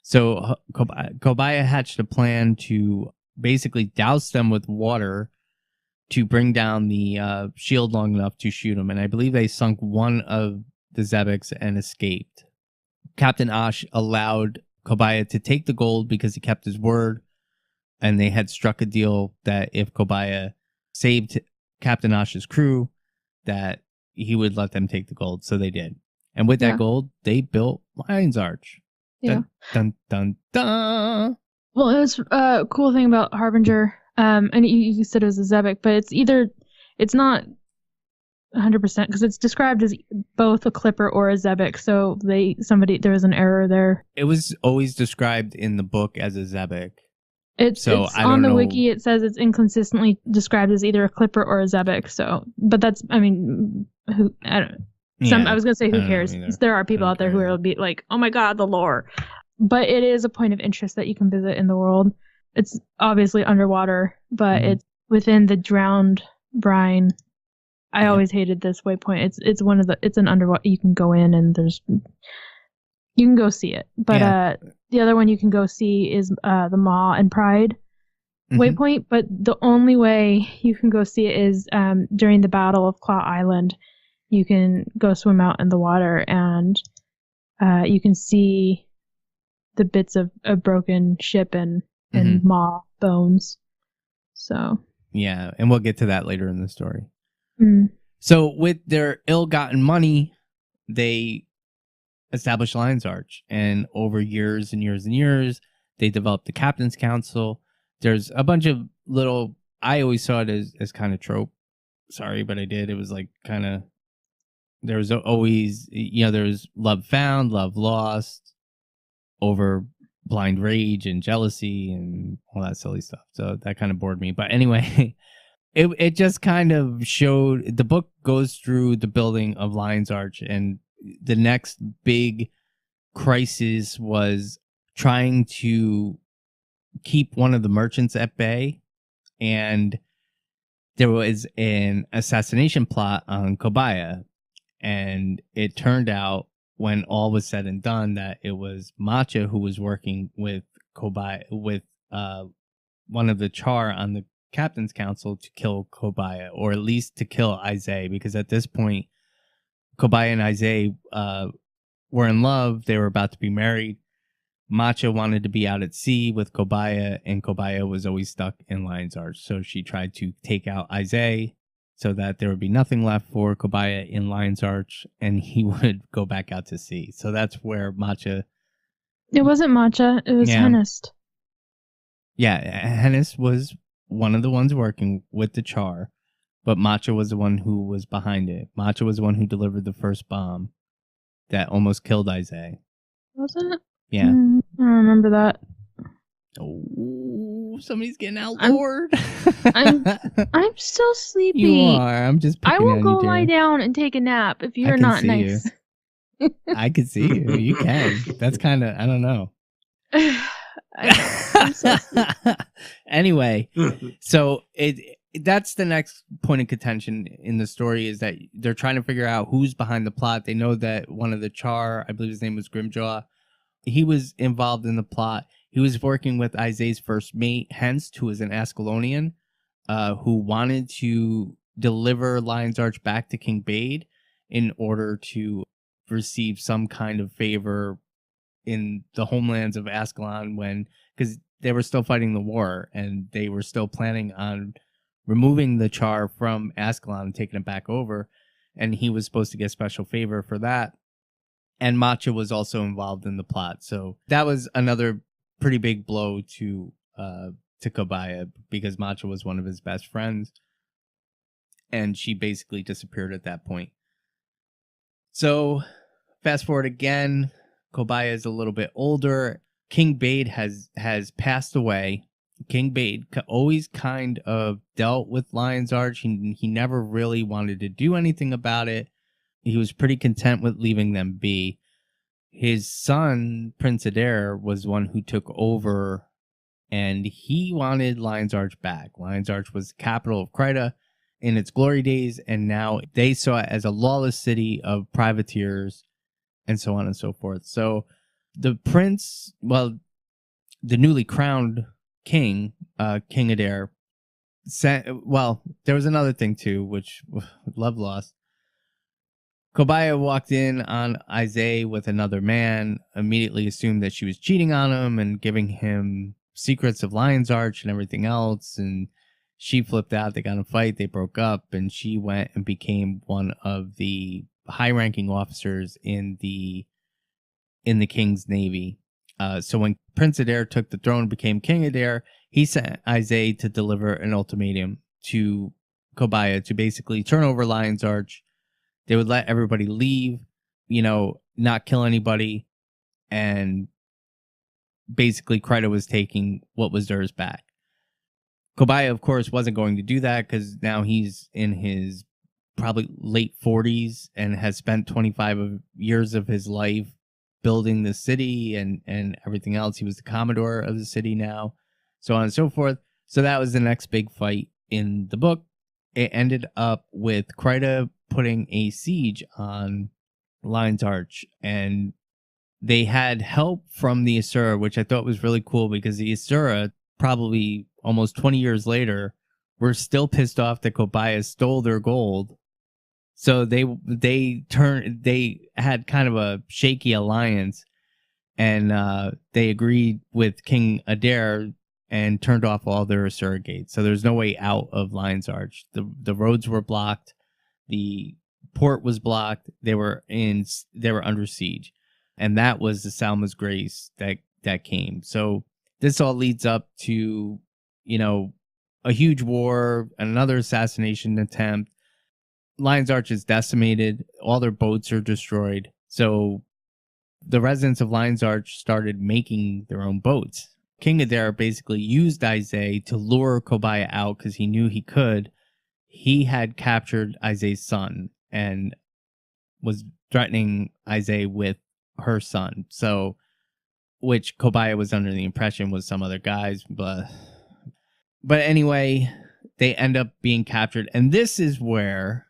So Kobaya hatched a plan to basically douse them with water to bring down the shield long enough to shoot them. And I believe they sunk one of the Zebeks and escaped. Captain Osh allowed Kobaya to take the gold because he kept his word, and they had struck a deal that if Kobaya saved Captain Osh's crew, that he would let them take the gold. So they did. And with that gold, they built Lion's Arch. Yeah. Dun, dun, dun. Well, it was a cool thing about Harbinger, and you said it was a Zebek, but it's not 100% because it's described as both a Clipper or a Zebek. So there was an error there. It was always described in the book as a Zebek. It's on the wiki. It says it's inconsistently described as either a clipper or a Zebek. So, but that's, I mean, who I don't. I was gonna say who cares? There are people out there who will be like, oh my god, the lore. But it is a point of interest that you can visit in the world. It's obviously underwater, but it's within the drowned brine. I always hated this waypoint. It's an underwater. You can go in and you can go see it. But the other one you can go see is the Maw and Pride waypoint. But the only way you can go see it is during the Battle of Claw Island. You can go swim out in the water and you can see the bits of a broken ship and Maw bones. So yeah, and we'll get to that later in the story. So with their ill-gotten money, they established Lion's Arch, and over years and years and years, they developed the Captain's Council. There's a bunch of little, I always saw it as kind of trope. Sorry, but I did. It was like kind of, there was always, there was love found, love lost, over blind rage and jealousy and all that silly stuff. So that kind of bored me. But anyway, it just kind of showed, the book goes through the building of Lion's Arch, and the next big crisis was trying to keep one of the merchants at bay, and there was an assassination plot on Kobaya, and it turned out, when all was said and done, that it was Matcha who was working with Kobaya, with one of the Char on the Captain's Council to kill Kobaya, or at least to kill Izay, because at this point, Kobaya and Izay were in love. They were about to be married. Matcha wanted to be out at sea with Kobaya, and Kobaya was always stuck in Lion's Arch. So she tried to take out Izay so that there would be nothing left for Kobaya in Lion's Arch, and he would go back out to sea. So that's where Matcha... It wasn't Matcha, it was Hennist. Yeah, Hennist was one of the ones working with the Char, but Matcha was the one who was behind it. Matcha was the one who delivered the first bomb that almost killed Izay. Was it? Yeah. I don't remember that. Oh, somebody's getting outlawed. I'm still sleepy. You are. I'm just picking I will on go you, lie down and take a nap if you're not nice. I can see you. You can. That's kind of, I don't know. I'm so sleepy. Anyway, so that's the next point of contention in the story, is that they're trying to figure out who's behind the plot. They know that one of the Char, I believe his name was Grimjaw, he was involved in the plot. He was working with Izay's first mate, Henst, who was an Ascalonian, who wanted to deliver Lion's Arch back to King Bade in order to receive some kind of favor in the homelands of Ascalon, because they were still fighting the war, and they were still planning on removing the Char from Ascalon and taking it back over, and he was supposed to get special favor for that. And Matcha was also involved in the plot, so that was another pretty big blow to Kobaya, because Matcha was one of his best friends, and she basically disappeared at that point. So fast forward again, Kobaya is a little bit older. King Bade has passed away. King Bade always kind of dealt with Lion's Arch. He never really wanted to do anything about it. He was pretty content with leaving them be. His son, Prince Adair, was one who took over, and he wanted Lion's Arch back. Lion's Arch was the capital of Kryta in its glory days, and now they saw it as a lawless city of privateers and so on and so forth. So the prince, the newly crowned king, King Adair, there was another thing too, which love lost. Kobaya walked in on Izay with another man, immediately assumed that she was cheating on him and giving him secrets of Lion's Arch and everything else, and she flipped out. They got in a fight, they broke up, and she went and became one of the high-ranking officers in the king's navy. So when Prince Adair took the throne and became King Adair, he sent Izay to deliver an ultimatum to Kobaya to basically turn over Lion's Arch. They would let everybody leave, not kill anybody, and basically Krita was taking what was theirs back. Kobaya, of course, wasn't going to do that because now he's in his probably late 40s and has spent 25 years of his life building the city and everything else. He was the commodore of the city now, so on and so forth. So that was the next big fight in the book. It ended up with Krita putting a siege on Lion's Arch, and they had help from the Asura, which I thought was really cool because the Asura, probably almost 20 years later, were still pissed off that Kobaya stole their gold. So they had kind of a shaky alliance, and they agreed with King Adair and turned off all their Asura gates. So there's no way out of Lion's Arch. The roads were blocked, the port was blocked. They were under siege, and that was the Salma's Grace that came. So this all leads up to, a huge war, another assassination attempt. Lion's Arch is decimated. All their boats are destroyed. So the residents of Lion's Arch started making their own boats. King Adair basically used Izay to lure Kobaya out because he knew he could. He had captured Izay's son and was threatening Izay with her son. So, which Kobaya was under the impression was some other guys. But anyway, they end up being captured. And this is where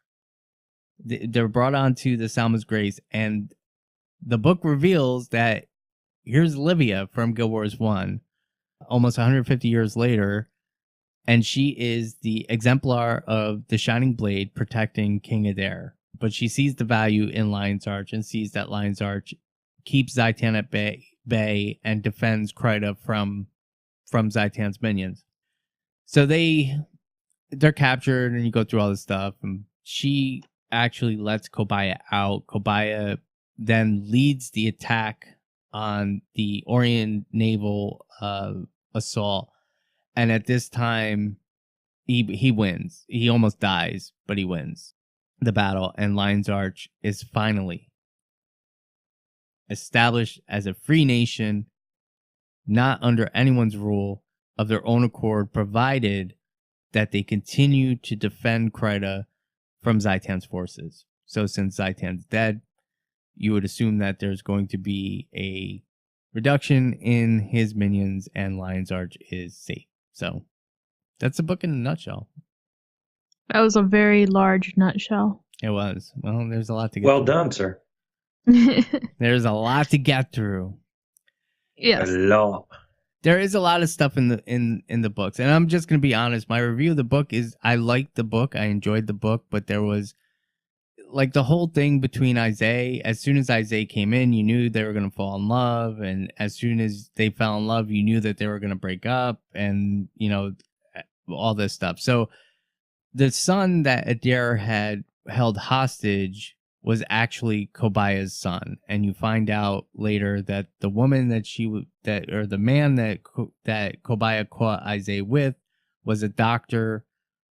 they're brought onto the Salma's Grace, and the book reveals that here's Livia from Guild Wars 1, almost 150 years later, and she is the exemplar of the Shining Blade protecting King Adair. But she sees the value in Lion's Arch and sees that Lion's Arch keeps Zhaitan at bay and defends Krita from Zhaitan's minions. So they're captured, and you go through all this stuff, and she actually lets Kobaya out. Kobaya then leads the attack on the Orient naval assault, and at this time he wins. He almost dies, but he wins the battle, and Lion's Arch is finally established as a free nation, not under anyone's rule, of their own accord, provided that they continue to defend Krita from Zhaitan's forces. So since Zhaitan's dead, you would assume that there's going to be a reduction in his minions and Lion's Arch is safe. So that's the book in a nutshell. That was a very large nutshell. It was. Well, there's a lot to get through. Well done, sir. There's a lot to get through. Yes. A lot. There is a lot of stuff in the books, and I'm just gonna be honest. My review of the book is I liked the book, I enjoyed the book, but there was like the whole thing between Izay. As soon as Izay came in, you knew they were gonna fall in love, and as soon as they fell in love, you knew that they were gonna break up, and all this stuff. So the son that Adair had held hostage was actually Kobaya's son, and you find out later that the woman the man that Kobaya caught Izay with was a doctor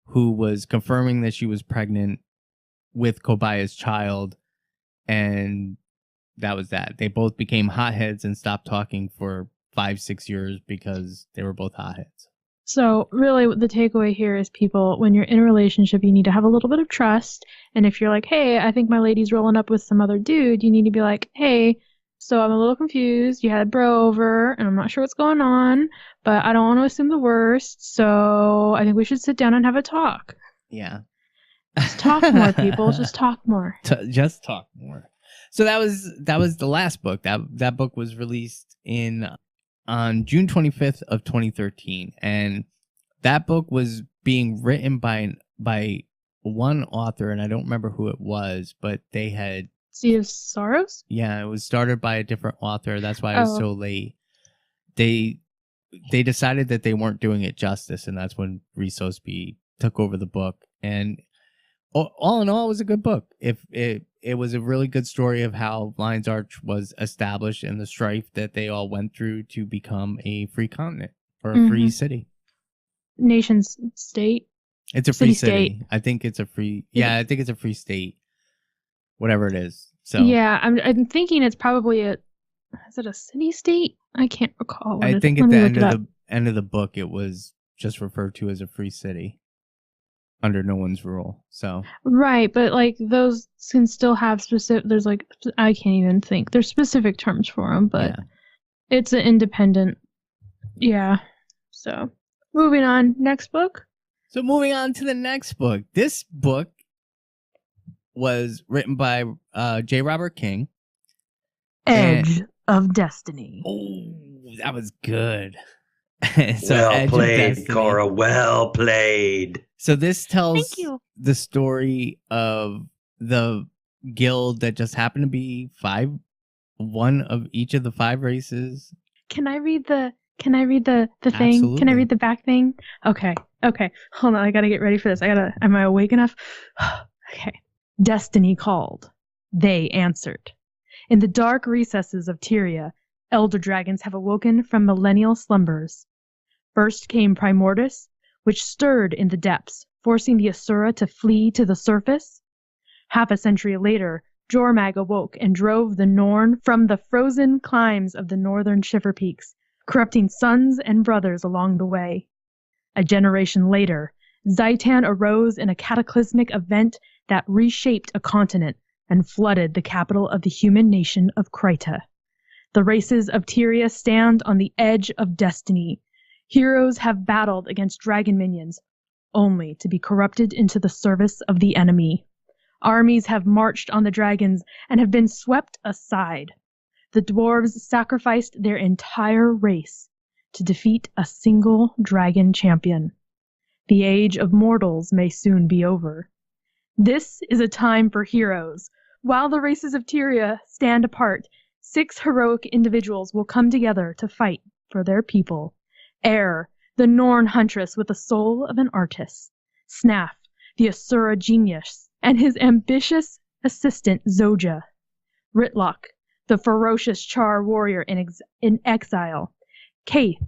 who was confirming that she was pregnant with Kobaya's child, and that was that. They both became hotheads and stopped talking for 5-6 years because they were both hotheads. So really the takeaway here is, people, when you're in a relationship, you need to have a little bit of trust. And if you're like, hey, I think my lady's rolling up with some other dude, you need to be like, hey, so I'm a little confused. You had bro over and I'm not sure what's going on, but I don't want to assume the worst. So I think we should sit down and have a talk. Yeah. Just talk more, people. Just talk more. Just talk more. So that was the last book. That book was released on June 25th of 2013, and that book was being written by one author, and I don't remember who it was, but they had Sea of Sorrows? Yeah, it was started by a different author. That's why it was so late. They decided that they weren't doing it justice, and that's when Rhys Osby took over the book. And all in all, it was a good book. It was a really good story of how Lion's Arch was established and the strife that they all went through to become a free continent or a free city. Nation state? It's a free city. I think it's a free... Yeah, I think it's a free state. Whatever it is. So yeah, I'm thinking it's probably is it a city-state? I can't recall. I think at the end of the book, it was just referred to as a free city under no one's rule. So right, but like those can still have specific. There's like I can't even think. There's specific terms for them, but it's an independent. Yeah. So moving on, next book. So moving on to the next book. This book was written by J. Robert King. Edge of Destiny. Oh, that was good. So well played, Kora. Well played. So this tells the story of the guild that just happened to be one of each of the 5 races. Can I read the thing? Absolutely. Can I read the back thing? Okay. Hold on, I gotta get ready for this. Am I awake enough? Okay. Destiny called. They answered. In the dark recesses of Tyria, elder dragons have awoken from millennial slumbers. First came Primordus, which stirred in the depths, forcing the Asura to flee to the surface. Half a century later, Jormag awoke and drove the Norn from the frozen climes of the northern Shiver Peaks, corrupting sons and brothers along the way. A generation later, Zaitan arose in a cataclysmic event that reshaped a continent and flooded the capital of the human nation of Kryta. The races of Tyria stand on the edge of destiny. Heroes have battled against dragon minions, only to be corrupted into the service of the enemy. Armies have marched on the dragons and have been swept aside. The dwarves sacrificed their entire race to defeat a single dragon champion. The age of mortals may soon be over. This is a time for heroes. While the races of Tyria stand apart, 6 heroic individuals will come together to fight for their people. Air, the Norn huntress with the soul of an artist. Snaf, the Asura genius, and his ambitious assistant Zoja. Ritlock, the ferocious Char warrior in exile. Kaith,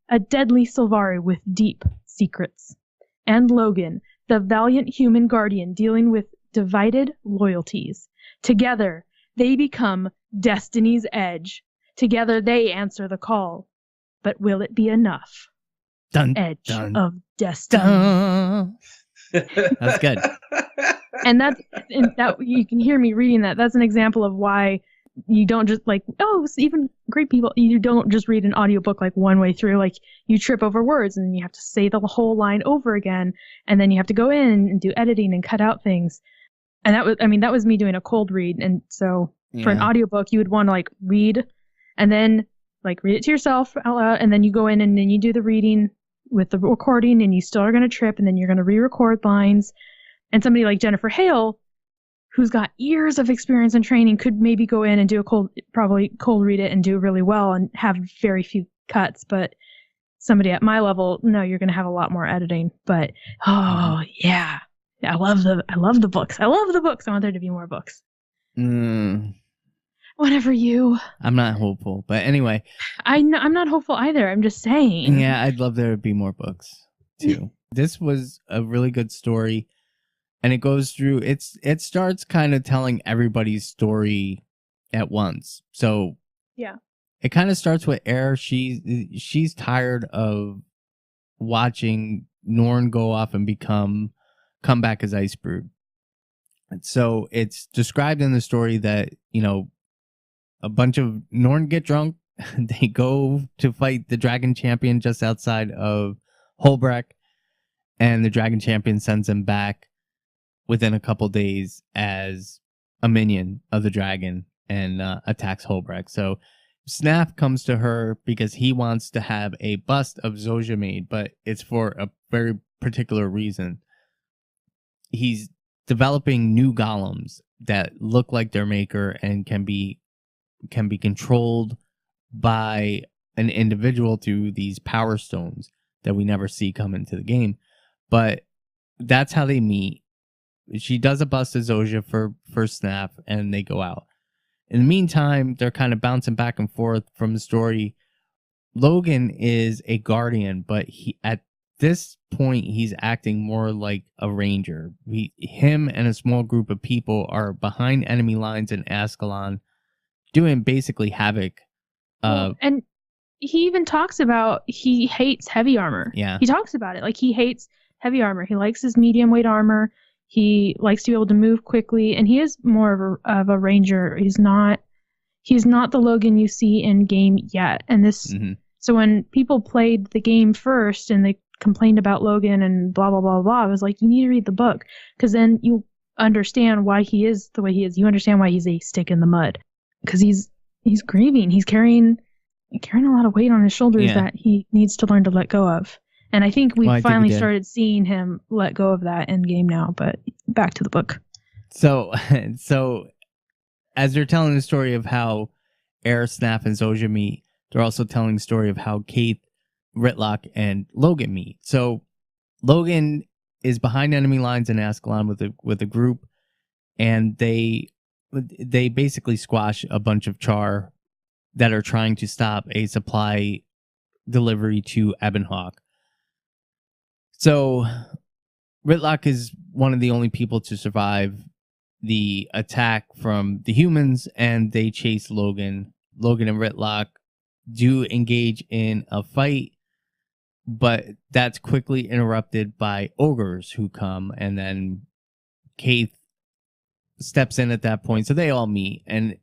a deadly Sylvari with deep secrets. And Logan, the valiant human guardian dealing with divided loyalties. Together, they become Destiny's Edge. Together, they answer the call. But will it be enough? Edge of Destiny. Dun. That's good. And that you can hear me reading that. That's an example of why you don't just even great people, you don't just read an audiobook like one way through. Like you trip over words and you have to say the whole line over again, and then you have to go in and do editing and cut out things. And that was me doing a cold read. And so for an audiobook, you would want to read and then read it to yourself out loud, and then you go in and then you do the reading with the recording, and you still are going to trip, and then you're going to re-record lines. And somebody like Jennifer Hale, who's got years of experience and training, could maybe go in and do probably cold read it and do really well and have very few cuts. But somebody at my level, no, you're going to have a lot more editing. But yeah, I love the books. I love the books. I want there to be more books. Whatever you. I'm not hopeful, but anyway. I'm not hopeful either. I'm just saying. Yeah, I'd love there to be more books too. This was a really good story, and it goes through. It starts kind of telling everybody's story at once. So yeah, it kind of starts with Air. She's tired of watching Norn go off and come back as Icebrood. And so it's described in the story that a bunch of Norn get drunk. They go to fight the dragon champion just outside of Holbreck, and the dragon champion sends him back within a couple days as a minion of the dragon and attacks Holbreck. So Snaf comes to her because he wants to have a bust of Zoja made, but it's for a very particular reason. He's developing new golems that look like their maker and can be controlled by an individual through these power stones that we never see come into the game. But that's how they meet. She does a bust of Zoja for Snaf, and they go out. In the meantime, they're kind of bouncing back and forth from the story. Logan is a guardian, but at this point, he's acting more like a ranger. Him and a small group of people are behind enemy lines in Ascalon, doing basically havoc. And he even talks about he hates heavy armor. Yeah. He talks about it. Like, he hates heavy armor. He likes his medium weight armor. He likes to be able to move quickly, and he is more of a ranger. He's not the Logan you see in game yet. And this, so when people played the game first and they complained about Logan and blah blah blah blah, I was like, you need to read the book, because then you understand why he is the way he is. You understand why he's a stick in the mud, because he's grieving. He's carrying a lot of weight on his shoulders that he needs to learn to let go of. And I think we finally started seeing him let go of that in game now. But back to the book. So as they're telling the story of how Air, Snap, and Zojja meet, they're also telling the story of how Kate, Ritlock, and Logan meet. So Logan is behind enemy lines in Ascalon with a group, and they basically squash a bunch of Char that are trying to stop a supply delivery to Ebonhawk. So Ritlock is one of the only people to survive the attack from the humans, and they chase Logan. Logan and Ritlock do engage in a fight, but that's quickly interrupted by ogres who come, and then Kate steps in at that point. So they all meet, and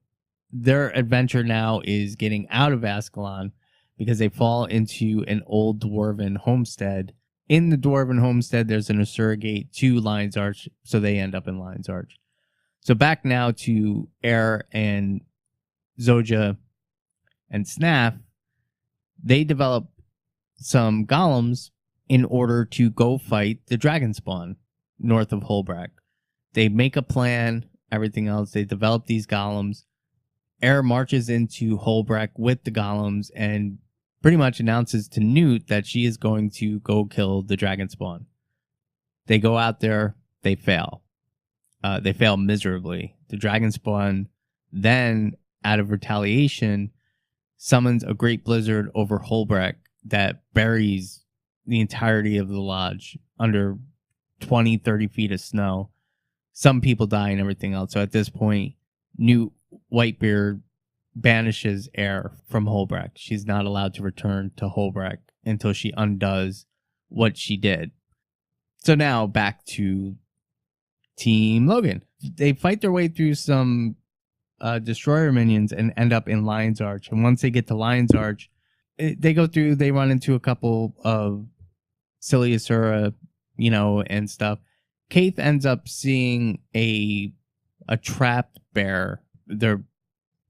their adventure now is getting out of Ascalon because they fall into an old dwarven homestead. In the dwarven homestead, there's an surrogate to Lion's Arch, so they end up in Lion's Arch. So back now to Air and Zojja and Snap. They develop some golems in order to go fight the dragon spawn north of Holbrack. They make a plan, everything else. They develop these golems. Air marches into Holbrack with the golems and pretty much announces to Newt that she is going to go kill the dragon spawn. They go out there, they fail. They fail miserably. The dragon spawn then, out of retaliation, summons a great blizzard over Holbrack that buries the entirety of the lodge under 20, 30 feet of snow. Some people die and everything else. So at this point, Newt Whitebeard banishes Air from Holbrack. She's not allowed to return to Holbrack until she undoes what she did. So now back to Team Logan. They fight their way through some destroyer minions and end up in Lion's Arch. And once they get to Lion's Arch, they run into a couple of silly Asura, and stuff. Kaith ends up seeing a trapped bear. They're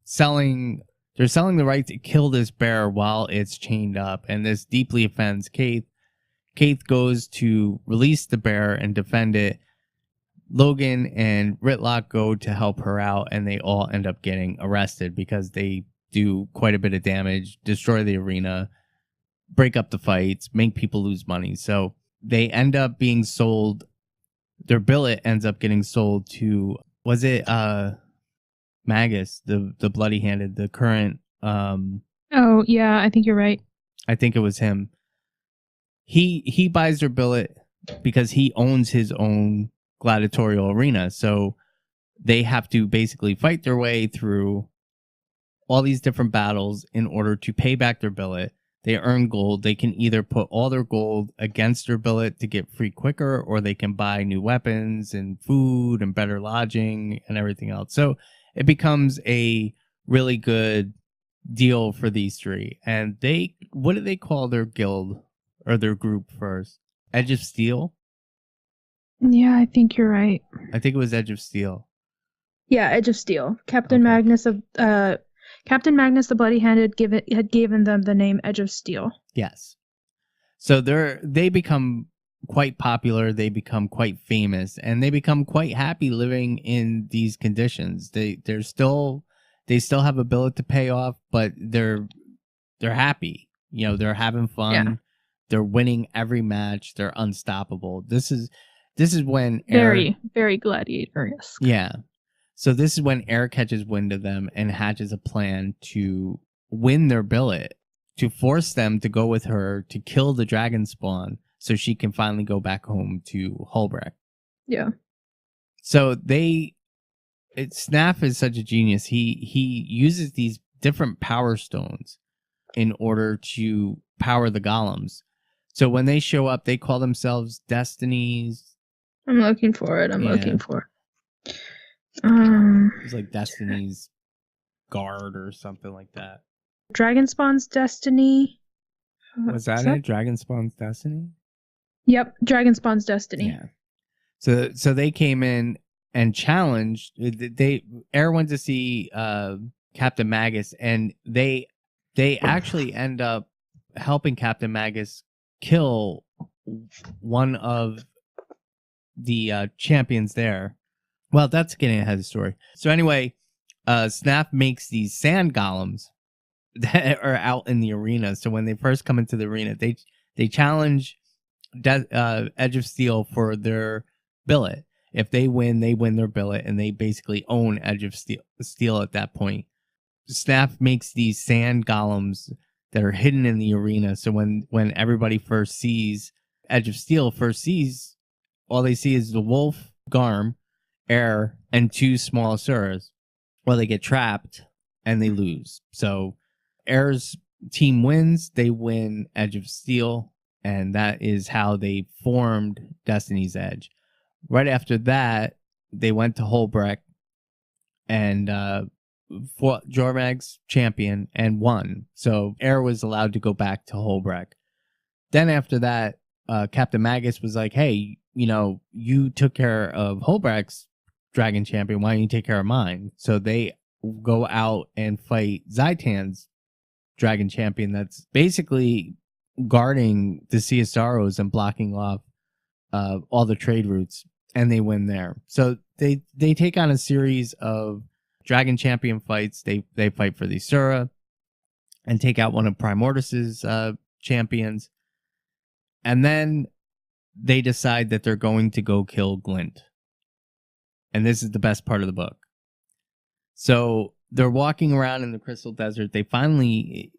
selling the right to kill this bear while it's chained up, and this deeply offends Kaith. Kaith goes to release the bear and defend it. Logan and Ritlock go to help her out, and they all end up getting arrested because they do quite a bit of damage, destroy the arena, break up the fights, make people lose money. So they end up being sold. Their billet ends up getting sold to, was it Magus, the bloody-handed, the current... Oh, yeah, I think you're right. I think it was him. He buys their billet because he owns his own gladiatorial arena, so they have to basically fight their way through all these different battles in order to pay back their billet. They earn gold. They can either put all their gold against their billet to get free quicker, or they can buy new weapons and food and better lodging and everything else. So it becomes a really good deal for these three. And what do they call their guild or their group first? Edge of Steel? Yeah, I think you're right. I think it was Edge of Steel. Yeah, Edge of Steel. Captain Magnus the Bloody-Handed had given them the name Edge of Steel. Yes. So they become quite popular, they become quite famous, and they become quite happy living in these conditions. They still have a billet to pay off, but they're happy. They're having fun. Yeah. They're winning every match. They're unstoppable. This is when very, very gladiator-esque. Yeah. So this is when Air catches wind of them and hatches a plan to win their billet, to force them to go with her to kill the dragon spawn so she can finally go back home to Holbrack. Yeah. So Snap is such a genius. He uses these different power stones in order to power the golems. So when they show up, they call themselves Destiny's. I'm looking for it. It's like Destiny's Guard or something like that. Dragonspawn's Destiny. Was that it? Dragonspawn's Destiny? Yep, Dragonspawn's Destiny. Yeah. So they came in and challenged. Air went to see Captain Magus, and they actually end up helping Captain Magus kill one of the champions there. Well, that's getting ahead of the story. So anyway, Snap makes these sand golems that are out in the arena. So when they first come into the arena, they challenge Edge of Steel for their billet. If they win their billet, and they basically own Edge of Steel at that point. Snap makes these sand golems that are hidden in the arena. So when everybody first sees Edge of Steel, all they see is the wolf, Garm, Air, and 2 small Asuras. Well, they get trapped and they lose. So Air's team wins. They win Edge of Steel, and that is how they formed Destiny's Edge. Right after that, they went to Holbrecht and fought Jormag's champion and won. So Air was allowed to go back to Holbrecht. Then after that, Captain Magus was like, hey, you took care of Holbrecht's dragon champion. Why don't you take care of mine? So they go out and fight Zaitan's dragon champion that's basically guarding the Sea of Sorrows and blocking off all the trade routes, and they win there. So they take on a series of dragon champion fights. They fight for the Asura and take out one of Primordus's champions. And then they decide that they're going to go kill Glint. And this is the best part of the book. So they're walking around in the Crystal Desert. They finally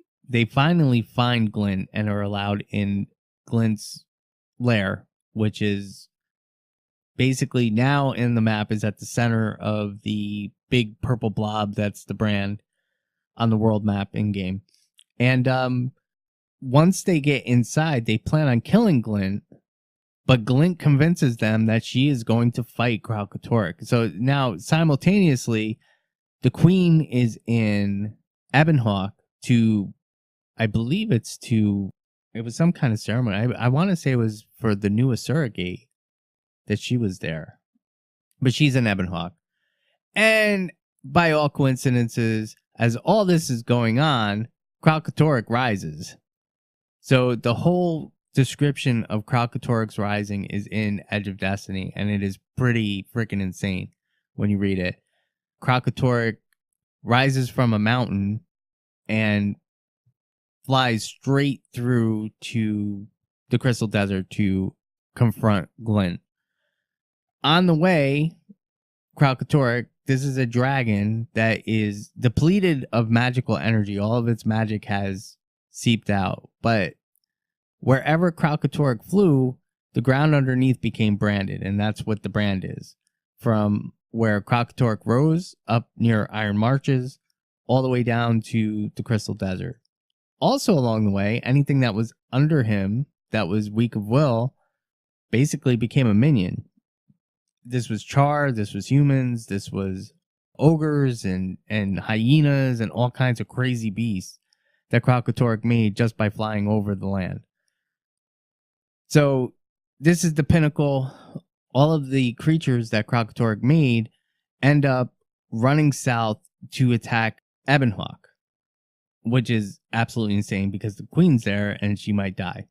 find Glint and are allowed in Glint's lair, which is basically now in the map is at the center of the big purple blob that's the brand on the world map in game. And once they get inside, they plan on killing Glint, but Glint convinces them that she is going to fight Kralkatorrik. So now simultaneously, the queen is in Ebonhawk I believe it was some kind of ceremony. I want to say it was for the new Asura Gate that she was there. But she's in Ebonhawk. And by all coincidences, as all this is going on, Kralkatorrik rises. So the whole description of Kralkatorrik's rising is in Edge of Destiny, and it is pretty freaking insane when you read it. Kralkatorrik rises from a mountain and flies straight through to the Crystal Desert to confront Glint. On the way, Kralkatorrik, this is a dragon that is depleted of magical energy. All of its magic has seeped out. But wherever Kralkatorrik flew, the ground underneath became branded, and that's what the brand is. From where Kralkatorrik rose up near Iron Marches, all the way down to the Crystal Desert. Also along the way, anything that was under him that was weak of will basically became a minion. This was Char, this was humans, this was ogres and hyenas and all kinds of crazy beasts that Kralkatorrik made just by flying over the land. So this is the pinnacle. All of the creatures that Kralkatorrik made end up running south to attack Ebonhawk, which is absolutely insane because the queen's there and she might die.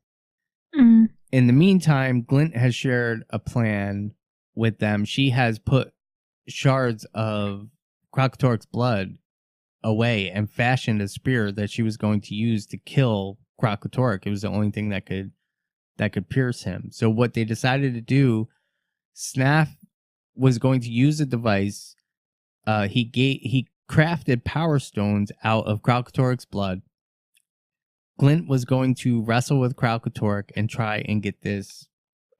Mm. In the meantime, Glint has shared a plan with them. She has put shards of Kralkatorrik's blood away and fashioned a spear that she was going to use to kill Kralkatorrik. It was the only thing that could pierce him. So what they decided to do, Snaf was going to use a device. He crafted power stones out of Kralkatorrik's blood. Glint was going to wrestle with Kralkatorrik and try and get this,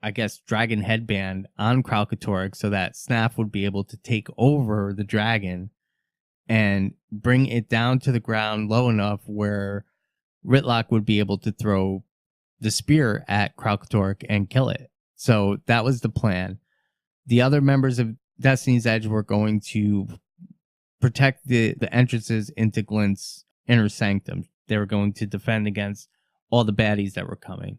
I guess, dragon headband on Kralkatorrik so that Snaf would be able to take over the dragon and bring it down to the ground low enough where Ritlock would be able to throw the spear at Kralkatork and kill it. So that was the plan. The other members of Destiny's Edge were going to protect the entrances into Glint's inner sanctum. They were going to defend against all the baddies that were coming.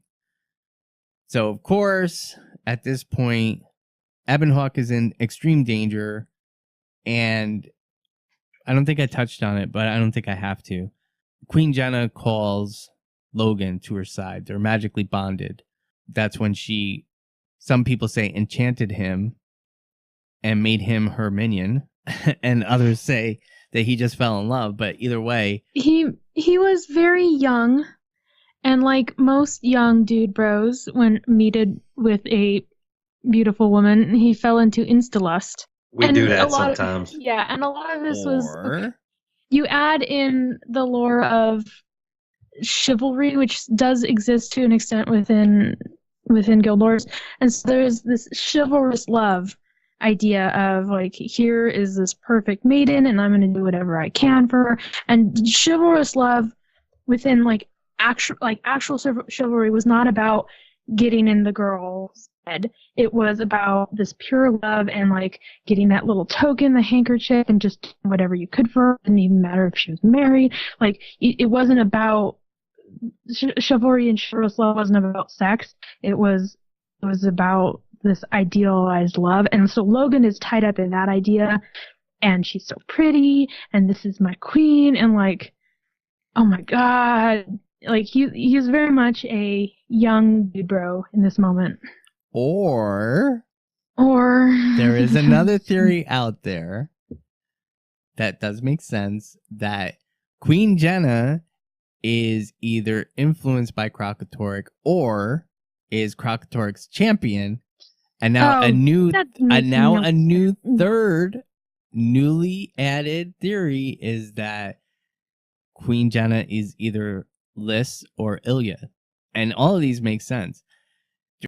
So, of course, at this point, Ebonhawk is in extreme danger, and I don't think I touched on it, but I don't think I have to. Queen Jenna calls Logan to her side. They're magically bonded. That's when she, some people say, enchanted him and made him her minion, and others say that he just fell in love. But either way, he was very young, and like most young dude bros, when meted with a beautiful woman, he fell into instalust. We do that sometimes. And a lot of this was okay. You add in the lore of chivalry, which does exist to an extent within guild lores, and so there's this chivalrous love idea of like, here is this perfect maiden and I'm going to do whatever I can for her. And chivalrous love within actual chivalry was not about getting in the girl's head. It was about this pure love and like getting that little token, the handkerchief, and just whatever you could for her. It didn't even matter if she was married. Like it wasn't about chivalry, and chivalrous love wasn't about sex. It was about this idealized love. And so Logan is tied up in that idea, and she's so pretty, and this is my queen, and like, oh my god, like he's very much a young dude bro in this moment. Or there is another theory out there that does make sense, that Queen Jenna is either influenced by Kralkatork or is Kralkatork's champion. And now a new third newly added theory is that Queen Jenna is either Lys or Ilya. And all of these make sense.